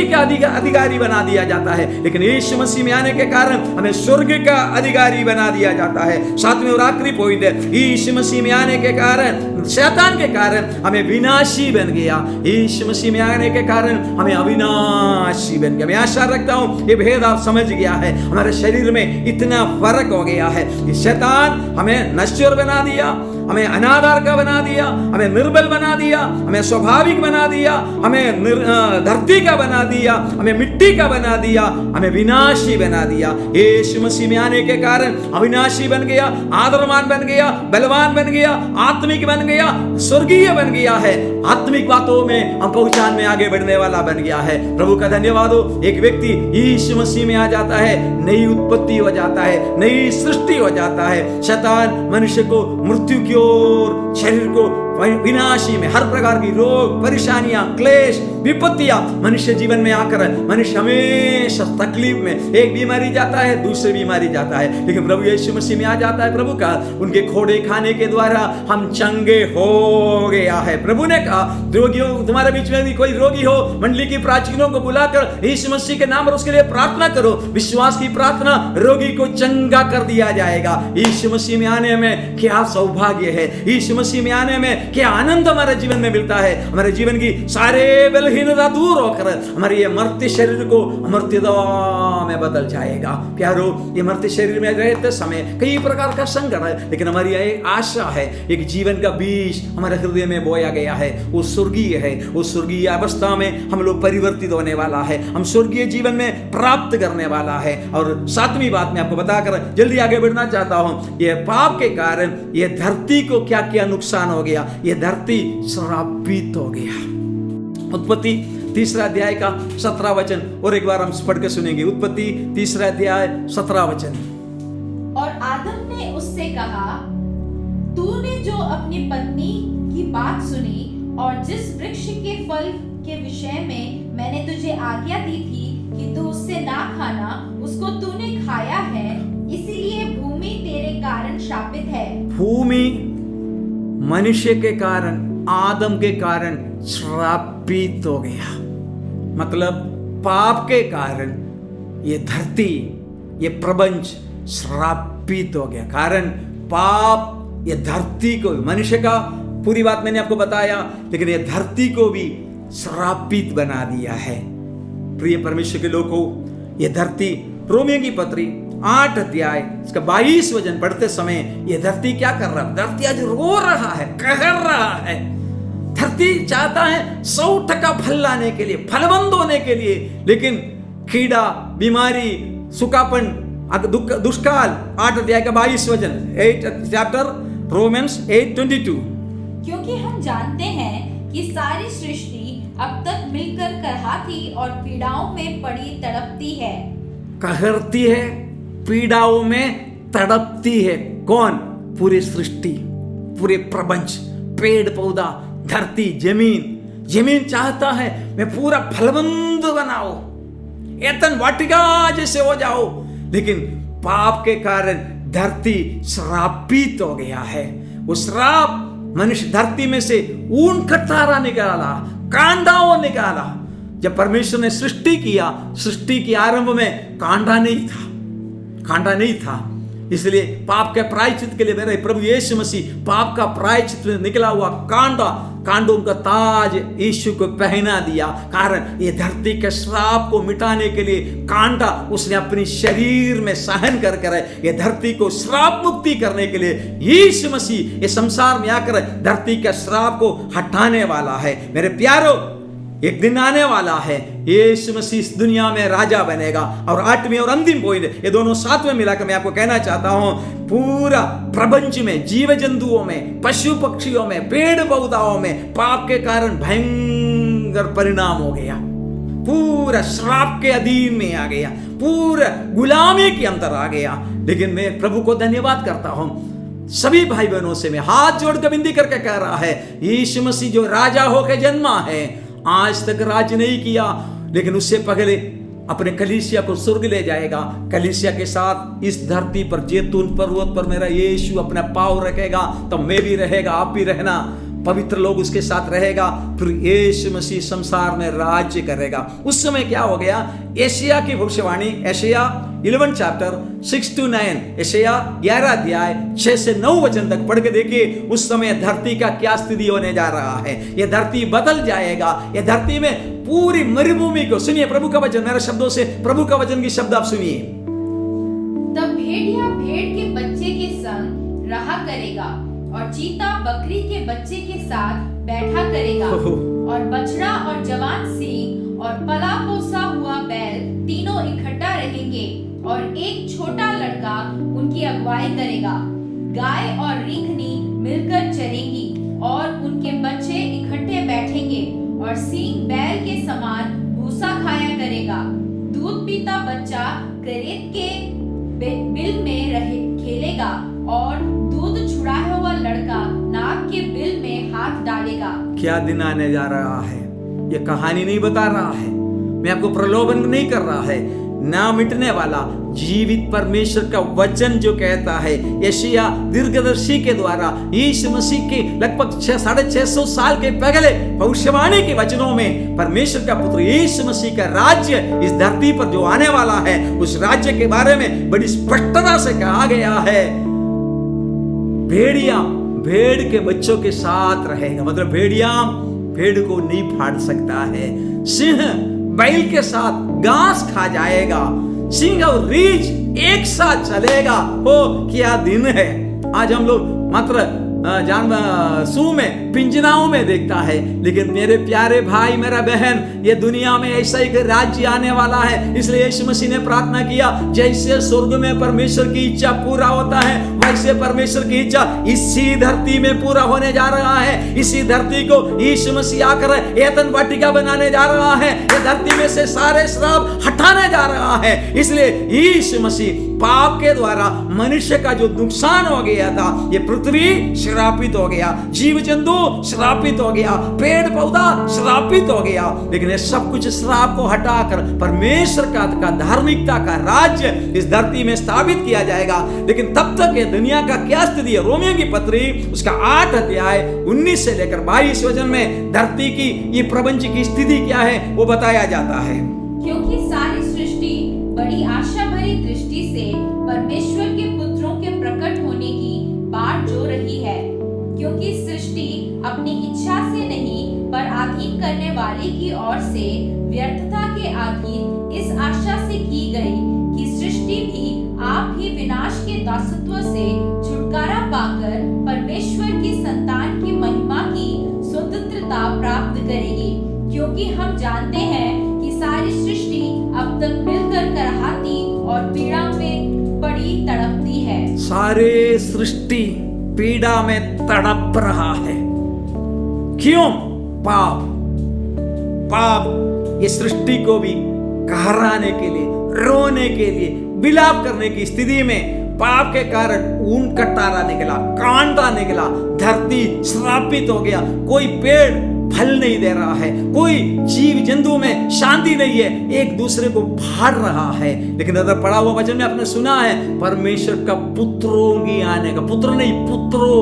का अधिकारी बना दिया जाता है। लेकिन यीशु मसीह में आने के कारण हमें स्वर्ग का अधिकारी बना दिया जाता है। 7वें और आखिरी पॉइंट है, यीशु मसीह में आने के कारण, शैतान के कारण हमें विनाशी बन गया, यीशु मसीह में आने के कारण हमें अविनाशी बन गया। मैं आशा रखता हूं ये भेद आप समझ गया है। हमारे शरीर में इतना फर्क हो गया है कि शैतान हमें नश्वर बना दिया, हमें अनादर का बना दिया, हमें निर्बल बना दिया, हमें स्वाभाविक बना दिया, हमें धरती का बना दिया, हमें मिट्टी का बना दिया, हमें विनाशी बना दिया। यीशु मसीह में आने के कारण अविनाशी बन गया, आदरमान बन गया, बलवान बन गया, आत्मिक बन गया, स्वर्गीय बन गया है। आत्मिक बातों में हम पहचान में आगे बढ़ने वाला बन गया है। प्रभु का धन्यवाद हो। एक व्यक्ति यीशु मसीह में आ जाता है, नई उत्पत्ति हो जाता है, नई सृष्टि हो जाता है। शैतान मनुष्य को मृत्यु की ओर, शरीर को विनाशी में, हर प्रकार की रोग, परेशानियां, क्लेश, विपत्तियां मनुष्य जीवन में आकर मनुष्य हमेशा तकलीफ में, एक बीमारी जाता है, दूसरी बीमारी जाता है। लेकिन प्रभु यीशु मसीह में आ जाता है, प्रभु का उनके खोड़े खाने के द्वारा हम चंगे हो गया है। प्रभु ने कहा, रोगियों, तुम्हारे बीच में भी कोई रोगी हो, मंडली की प्राचीनों को बुलाकर यीशु मसीह के नाम पर उसके लिए प्रार्थना करो। विश्वास की प्रार्थना, रोगी को चंगा कर दिया जाएगा। यीशु मसीह में आने में क्या सौभाग्य है, यीशु मसीह में आने में क्या आनंद हमारे जीवन में मिलता है। हमारे जीवन की सारे बलहीनता दूर होकर हमारे ये मर्त्य शरीर को अमर्त्यता में बदल जाएगा। प्यारो, ये मर्त्य शरीर में रहते समय कई प्रकार का संकट है, लेकिन हमारी एक आशा है, एक जीवन का बीज हमारे हृदय में बोया गया है, वो स्वर्गीय है। वो स्वर्गीय अवस्था में हम लोग परिवर्तित होने वाला है, हम स्वर्गीय जीवन में प्राप्त करने वाला है। और 7वीं बात मैं आपको बताकर जल्दी आगे बढ़ना चाहता हूं, ये पाप के कारण ये धरती को क्या क्या नुकसान हो गया। ये धरती श्रापित हो गया। उत्पत्ति 3 अध्याय का 17 वचन और एक बार हम पढ़ के सुनेंगे। उत्पत्ति 3 अध्याय 17 वचन। और आदम ने उससे कहा, तूने जो अपनी पत्नी की बात सुनी और जिस वृक्ष के फल के विषय में मैंने तुझे आज्ञा दी थी कि तू उससे ना खाना, उसको तूने खाया है, इसीलिए भूमि तेरे कारण शापित है। भूमि मनुष्य के कारण, आदम के कारण श्रापित हो गया। मतलब पाप के कारण ये धरती, ये प्रपंच श्रापित हो गया। कारण पाप ये धरती को, मनुष्य का पूरी बात मैंने आपको बताया, लेकिन ये धरती को भी श्रापित बना दिया है। प्रिय परमेश्वर के लोगों, ये धरती, रोमियो की पत्री 8 अध्याय इसका 22 वचन पढ़ते समय ये धरती क्या कर रहा है? धरती आज रो रहा है, कह रहा है। धरती चाहता है 100% फल लाने के लिए, फलवंत होने के लिए, लेकिन कीड़ा, बीमारी, सुखापन, दुष्काल। 8 अध्याय का 22 वचन, 8 चैप्टर रोमन्स 8:22। क्योंकि हम जानते हैं कि सारी सृष्टि अब तक मिलकर कहती और पीड़ाओं में पड़ी तड़पती है। कहरती है, पीड़ाओं में तड़पती है। कौन? पूरी सृष्टि, पूरे प्रपंच, पेड़ पौधा, धरती, जमीन। जमीन चाहता है मैं पूरा फलवंत बनाओ, एतन वाटिका जैसे हो जाओ, लेकिन पाप के कारण धरती श्रापित हो गया है। वो श्राप मनुष्य धरती में से ऊन कटारा निकाला, कांडाओं निकाला। जब परमेश्वर ने सृष्टि किया, सृष्टि के आरंभ में कांडा नहीं था, कांडा नहीं था। इसलिए पाप के प्रायश्चित के लिए मेरे प्रभु यीशु मसीह पाप का प्रायश्चित निकला हुआ कांडों का ताज यीशु को पहना दिया। कारण ये धरती के श्राप को मिटाने के लिए कांटा उसने अपनी शरीर में सहन कर ये धरती को श्राप मुक्ति करने के लिए यीशु मसीह ये संसार में आकर धरती के श्राप को हटाने वाला है। मेरे प्यारो, एक दिन आने वाला है यीशु मसीह इस दुनिया में राजा बनेगा। और 8वीं और अंतिम पॉइंट, ये दोनों साथ में मिलाकर मैं आपको कहना चाहता हूं, पूरा प्रपंच में, जीव जंतुओं में, पशु पक्षियों में, पेड़ पौधाओं में पाप के कारण भयंकर परिणाम हो गया। पूरा श्राप के अधीन में आ गया, पूरा गुलामी के अंदर आ गया। लेकिन मैं प्रभु को धन्यवाद करता हूं, सभी भाई बहनों से मैं हाथ जोड़कर विनती करके कह रहा है, यीशु मसीह जो राजा होकर जन्मा है, आज तक राज नहीं किया, लेकिन उससे पहले अपने कलीसिया को स्वर्ग ले जाएगा। कलीसिया के साथ इस धरती पर जैतून पर्वत पर मेरा यीशु अपना पाँव रखेगा, तो मैं भी रहेगा, आप भी रहना, पवित्र लोग उसके साथ रहेगा। फिर यीशु मसीह संसार में राज्य करेगा। उस समय क्या हो गया? एशिया की भविष्यवाणी, एशिया 11 चैप्टर 6 to 9, एशिया 11 अध्याय 6 से 9 वचन तक पढ़ के देखिए। उस समय धरती का क्या स्थिति होने जा रहा है। यह धरती बदल जाएगा। यह धरती में पूरी मरुभूमि को, सुनिए प्रभु का वचन, मेरे शब्दों से प्रभु का वचन की शब्द आप सुनिए। तब भेड़िया भेड़ के बच्चे के संग रहा करेगा और चीता बकरी के बच्चे के साथ बैठा करेगा, और बछड़ा और जवान सिंह और पला पोसा हुआ बैल तीनों इकट्ठा रहेंगे, और एक छोटा लड़का उनकी अगुवाई करेगा। गाय और रींखनी मिलकर चरेंगी, और उनके बच्चे इकट्ठे बैठेंगे, और सिंह बैल के समान भूसा खाया करेगा। दूध पीता बच्चा करेत के बिल में खेलेगा, और दूध छुड़ाया हुआ लड़का नाग के बिल में हाथ डालेगा। क्या दिन आने जा रहा है, ये कहानी नहीं बता रहा है, मैं आपको प्रलोभन नहीं कर रहा है। ना मिटने वाला जीवित परमेश्वर का वचन जो कहता है, यशायाह दीर्घदर्शी के द्वारा यीशु मसीह के लगभग 650 साल के पहले भविष्यवाणी के वचनों में परमेश्वर का पुत्र यीशु मसीह का राज्य इस धरती पर जो आने वाला है, उस राज्य के बारे में बड़ी स्पष्टता से कहा गया है। भेड़िया भेड़ के बच्चों के साथ रहेगा, मतलब भेड़िया भेड़ को नहीं फाड़ सकता है। सिंह बैल के साथ घास खा जाएगा, सिंह और रीछ एक साथ चलेगा। ओ क्या दिन है। आज हम लोग मात्र सू में, पिंजराओं में देखता है, लेकिन मेरे प्यारे भाई, मेरा बहन, ये दुनिया में ऐसा एक राज्य आने वाला है। इसलिए यीशु मसीह ने प्रार्थना किया, जैसे स्वर्ग में परमेश्वर की इच्छा पूरा होता है, वैसे परमेश्वर की इच्छा इसी धरती में पूरा होने जा रहा है। इसी धरती को यीशु मसीह आकर एदन वाटिका बनाने जा रहा है। ये धरती में से सारे श्राप हटाने जा रहा है। इसलिए यीशु मसीह पाप के द्वारा मनुष्य का जो नुकसान हो गया था, ये पृथ्वी श्रापित हो गया, जीव जंतु श्रापित हो गया, पेड़ पौधा श्रापित हो गया। लेकिन ये सब कुछ श्राप को हटाकर परमेश्वर का धार्मिकता का राज्य इस धरती में स्थापित किया जाएगा। लेकिन तब तक ये दुनिया का क्या स्थिति है? रोमियो की पत्री उसका 8 अध्याय 19 से लेकर 22 वचन में धरती की ये प्रपंच की स्थिति क्या है वो बताया जाता है। क्योंकि सारी सृष्टि बड़ी आशा भरी दृष्टि से परमेश्वर के पुत्रों के प्रकट होने की बाट जो रही है। क्योंकि सृष्टि अपनी इच्छा से नहीं पर अधीन करने वाले की ओर से व्यर्थता के अधीन इस आशा से की गई कि सृष्टि भी आप ही विनाश के दासत्व से छुटकारा पाकर परमेश्वर की संतान की महिमा की स्वतंत्रता प्राप्त करेगी। क्योंकि हम जानते हैं कि सारी सृष्टि अब तक मिलकर कराहती और पीड़ा में पड़ी तड़पती है। सारे सृष्टि पीड़ा में तड़प रहा है। क्यों? पाप ये सृष्टि को भी कहराने के लिए, रोने के लिए, विलाप करने की स्थिति में पाप के कारण ऊन कटारा निकला, कांटा निकला, धरती श्रापित हो गया। कोई पेड़ फल नहीं दे रहा है, कोई जीव जंतु में शांति नहीं है, एक दूसरे को फाड़ रहा है। लेकिन अगर पढ़ा हुआ वचन में आपने सुना है, परमेश्वर का पुत्रों की आने का, पुत्र नहीं पुत्रों,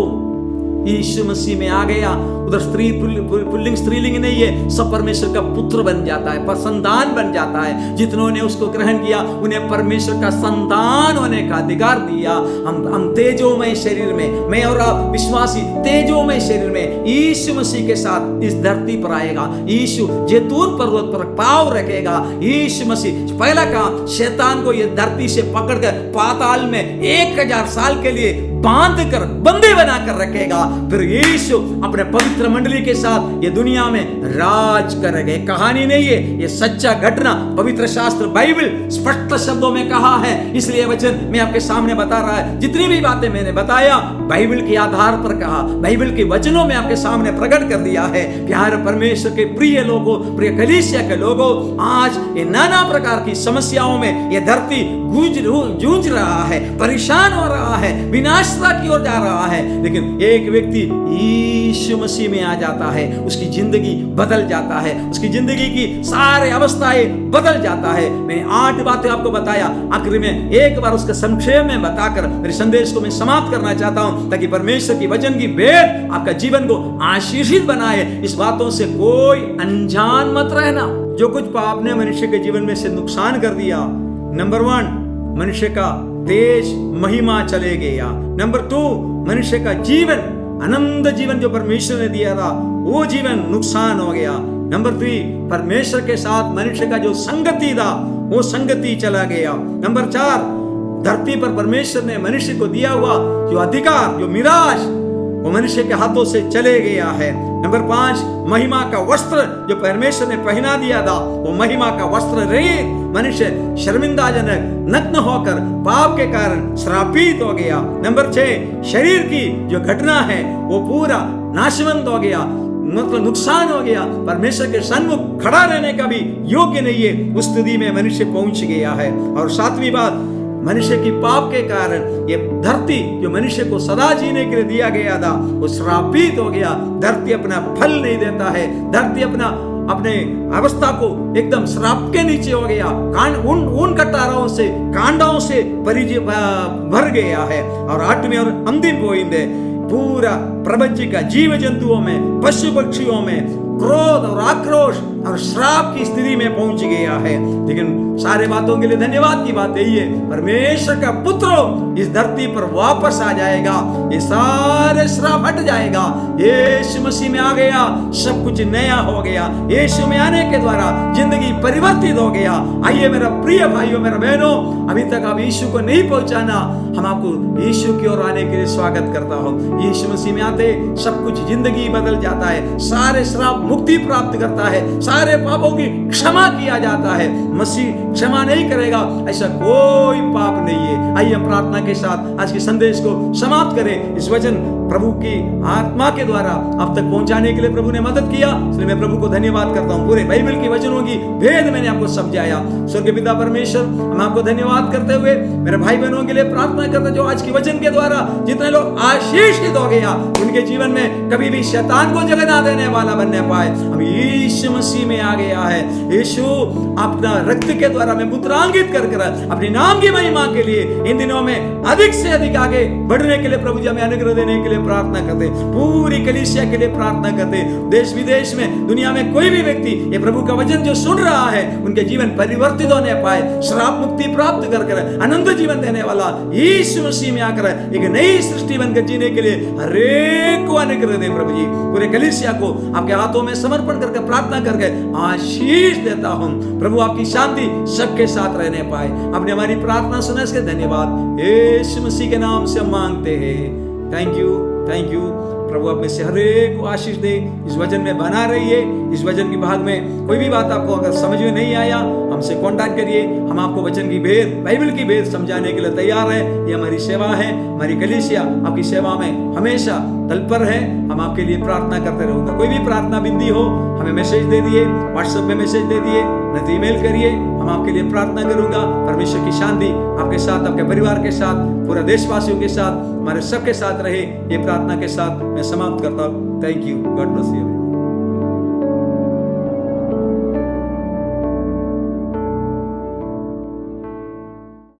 यीशु मसीह में आ गया, उधर स्त्री पुल्लिंग स्त्रीलिंग नहीं है, सब परमेश्वर का पुत्र बन जाता है, पर संतान बन जाता है। जितनों ने उसको ग्रहण किया उन्हें परमेश्वर का संतान होने का अधिकार दिया। हम तेजोमय शरीर में, मैं और आप विश्वासी तेजोमय शरीर में यीशु मसीह के साथ इस धरती पर आएगा। यीशु जैतून पर्वत पर पांव रखेगा। यीशु मसीह पहला काम, शैतान को ये धरती से पकड़कर पाताल में 1000 साल के लिए बांध कर बंदी बनाकर रखेगा। फिर यीशु अपने पवित्र मंडली के साथ ये दुनिया में राज करेगा। कहानी नहीं है, ये सच्चा घटना पवित्र शास्त्र बाइबल स्पष्ट शब्दों में कहा है। इसलिए वचन मैं आपके सामने बता रहा है। जितनी भी बातें मैंने बताया बाइबल के आधार पर कहा, बाइबल के वचनों में आपके सामने प्रकट कर दिया है। प्यारे परमेश्वर के प्रिय लोगों, प्रिय कलीसिया के लोगों, आज ये नाना प्रकार की समस्याओं में ये धरती जूझ रहा है, परेशान हो रहा है, विनाशता की ओर जा रहा है। लेकिन एक व्यक्ति यीशु मसीह में आ जाता है, उसकी जिंदगी बदल जाता है, उसकी जिंदगी की सारे अवस्थाएं बदल जाता है। मैं 8 बातें आपको बताया, आखिर में एक बार उसका संक्षेप में बताकर मेरे संदेश को मैं समाप्त करना चाहता हूं, ताकि परमेश्वर की वचन की भेद आपका जीवन को आशीषित बनाए। इस बातों से कोई अनजान मत रहना। जो कुछ पाप ने मनुष्य के जीवन में से नुकसान कर दिया, नंबर 1 मनुष्य का तेज महिमा चले गया। नंबर 2 मनुष्य का जीवन, आनंद जीवन जो परमेश्वर ने दिया था, वो जीवन नुकसान हो गया। नंबर 3 परमेश्वर के साथ मनुष्य का जो संगति था, वो संगति चला गया। नंबर 4 धरती पर परमेश्वर ने मनुष्य को दिया हुआ जो अधिकार, जो मिराज, वो मनुष्य के हाथों से चले गया है। नंबर 5 महिमा का वस्त्र जो परमेश्वर ने पहना दिया था, वो महिमा का वस्त्र रहित मनुष्य शर्मिंदाजनक नग्न होकर पाप के कारण श्रापित हो गया। नंबर 6 शरीर की जो घटना है वो पूरा नाशवंत हो गया, मतलब नुकसान हो गया। परमेश्वर के सन्मुख खड़ा रहने का भी योग्य नहीं है, उस स्थिति में मनुष्य पहुंच गया है। और 7वीं बात, मनुष्य की पाप के कारण ये धरती जो मनुष्य को सदा जीने के लिए दिया गया था, वो श्रापित हो गया। धरती अपना फल नहीं देता है, धरती अपने अवस्था को एकदम श्राप के नीचे हो गया। उन कटारों से, कांडों से भर गया है। और 8वीं और अंतिम पॉइंट है, पूरा प्रपंच का जीव जंतुओं में, पशु पक्षियों में क्रोध और आक्रोश और श्राप की स्थिति में पहुंच गया है। लेकिन सारे बातों के लिए धन्यवाद की बात यही है, परमेश्वर का पुत्र इस धरती पर वापस आ जाएगा, ये सारे श्राप हट जाएगा। यीशु मसीह में आ गया, सब कुछ नया हो गया। यीशु में आने के द्वारा जिंदगी परिवर्तित हो गया। आइए मेरा प्रिय भाइयों, मेरा बहनों, अभी तक आप यीशु को नहीं पहचाना, हम आपको यीशु की ओर आने के लिए स्वागत करता हूँ। यीशु मसीह में आते सब कुछ जिंदगी बदल जाता है, सारे श्राप मुक्ति प्राप्त करता है, सारे पापों की क्षमा किया जाता है। मसीह क्षमा नहीं करेगा, ऐसा कोई पाप नहीं है। आइए हम प्रार्थना के साथ आज के संदेश को समाप्त करें। इस वचन प्रभु की आत्मा के द्वारा आप तक पहुंचाने के लिए प्रभु ने मदद किया, इसलिए मैं प्रभु को धन्यवाद करता हूं। पूरे बाइबल के वचनों की भेद मैंने आपको समझाया। स्वर्गीय पिता परमेश्वर, हम आपको धन्यवाद करते हुए मेरे भाई बहनों के लिए प्रार्थना करते, जो आज की वचन के द्वारा जितने लोग आशीषित हो गया, उनके जीवन में कभी भी शैतान को जगह ना देने वाला बनने पाए। हम यीशु मसीह में आ गया है। यीशु अपना रक्त के द्वारा में मुद्रांकित कर अपने नाम की महिमा के लिए इन दिनों में अधिक से अधिक आगे बढ़ने के लिए प्रभु जी हमें अनुग्रह देने के लिए प्रार्थना करते, पूरी कलीसिया के लिए प्रार्थना करते। देश विदेश में, दुनिया में कोई भी व्यक्ति ये प्रभु का वचन जो सुन रहा है, उनके जीवन परिवर्तित होने पाए, श्राप मुक्ति प्राप्त कर आनंद जीवन देने वाला यीशु मसीह में आकर एक नई सृष्टि बनकर जीने के लिए हरेक को अनुग्रह दे। प्रभु जी पूरे कलीसिया को आपके हाथों में समर्पण करके प्रार्थना करके आशीष देता हूं। प्रभु आपकी शांति सबके साथ रहने पाए। आपने हमारी प्रार्थना सुना, इसके धन्यवाद यीशु मसीह के नाम से मांगते हैं। थैंक यू प्रभु, आप में से हर एक को आशीष दे। इस वचन में बना रहिए। इस वचन के भाग में कोई भी बात आपको अगर समझ में नहीं आया, हमसे कांटेक्ट करिए। हम आपको वचन की भेद, बाइबल की भेद समझाने के लिए तैयार है। ये हमारी सेवा है। हमारी कलीसिया आपकी सेवा में हमेशा तत्पर है। हम आपके लिए प्रार्थना करते रहूंगा। कोई भी प्रार्थना बिंदी हो, हमें मैसेज दे दिए, व्हाट्सएप में मैसेज दे दिए, नहीं तो ईमेल करिए। हम आपके लिए प्रार्थना करूंगा। परमेश्वर की शांति आपके साथ, आपके परिवार के साथ, पूरे देशवासियों के साथ, हमारे सबके साथ रहे। ये प्रार्थना के साथ मैं समाप्त करता हूँ। Thank you. God bless you.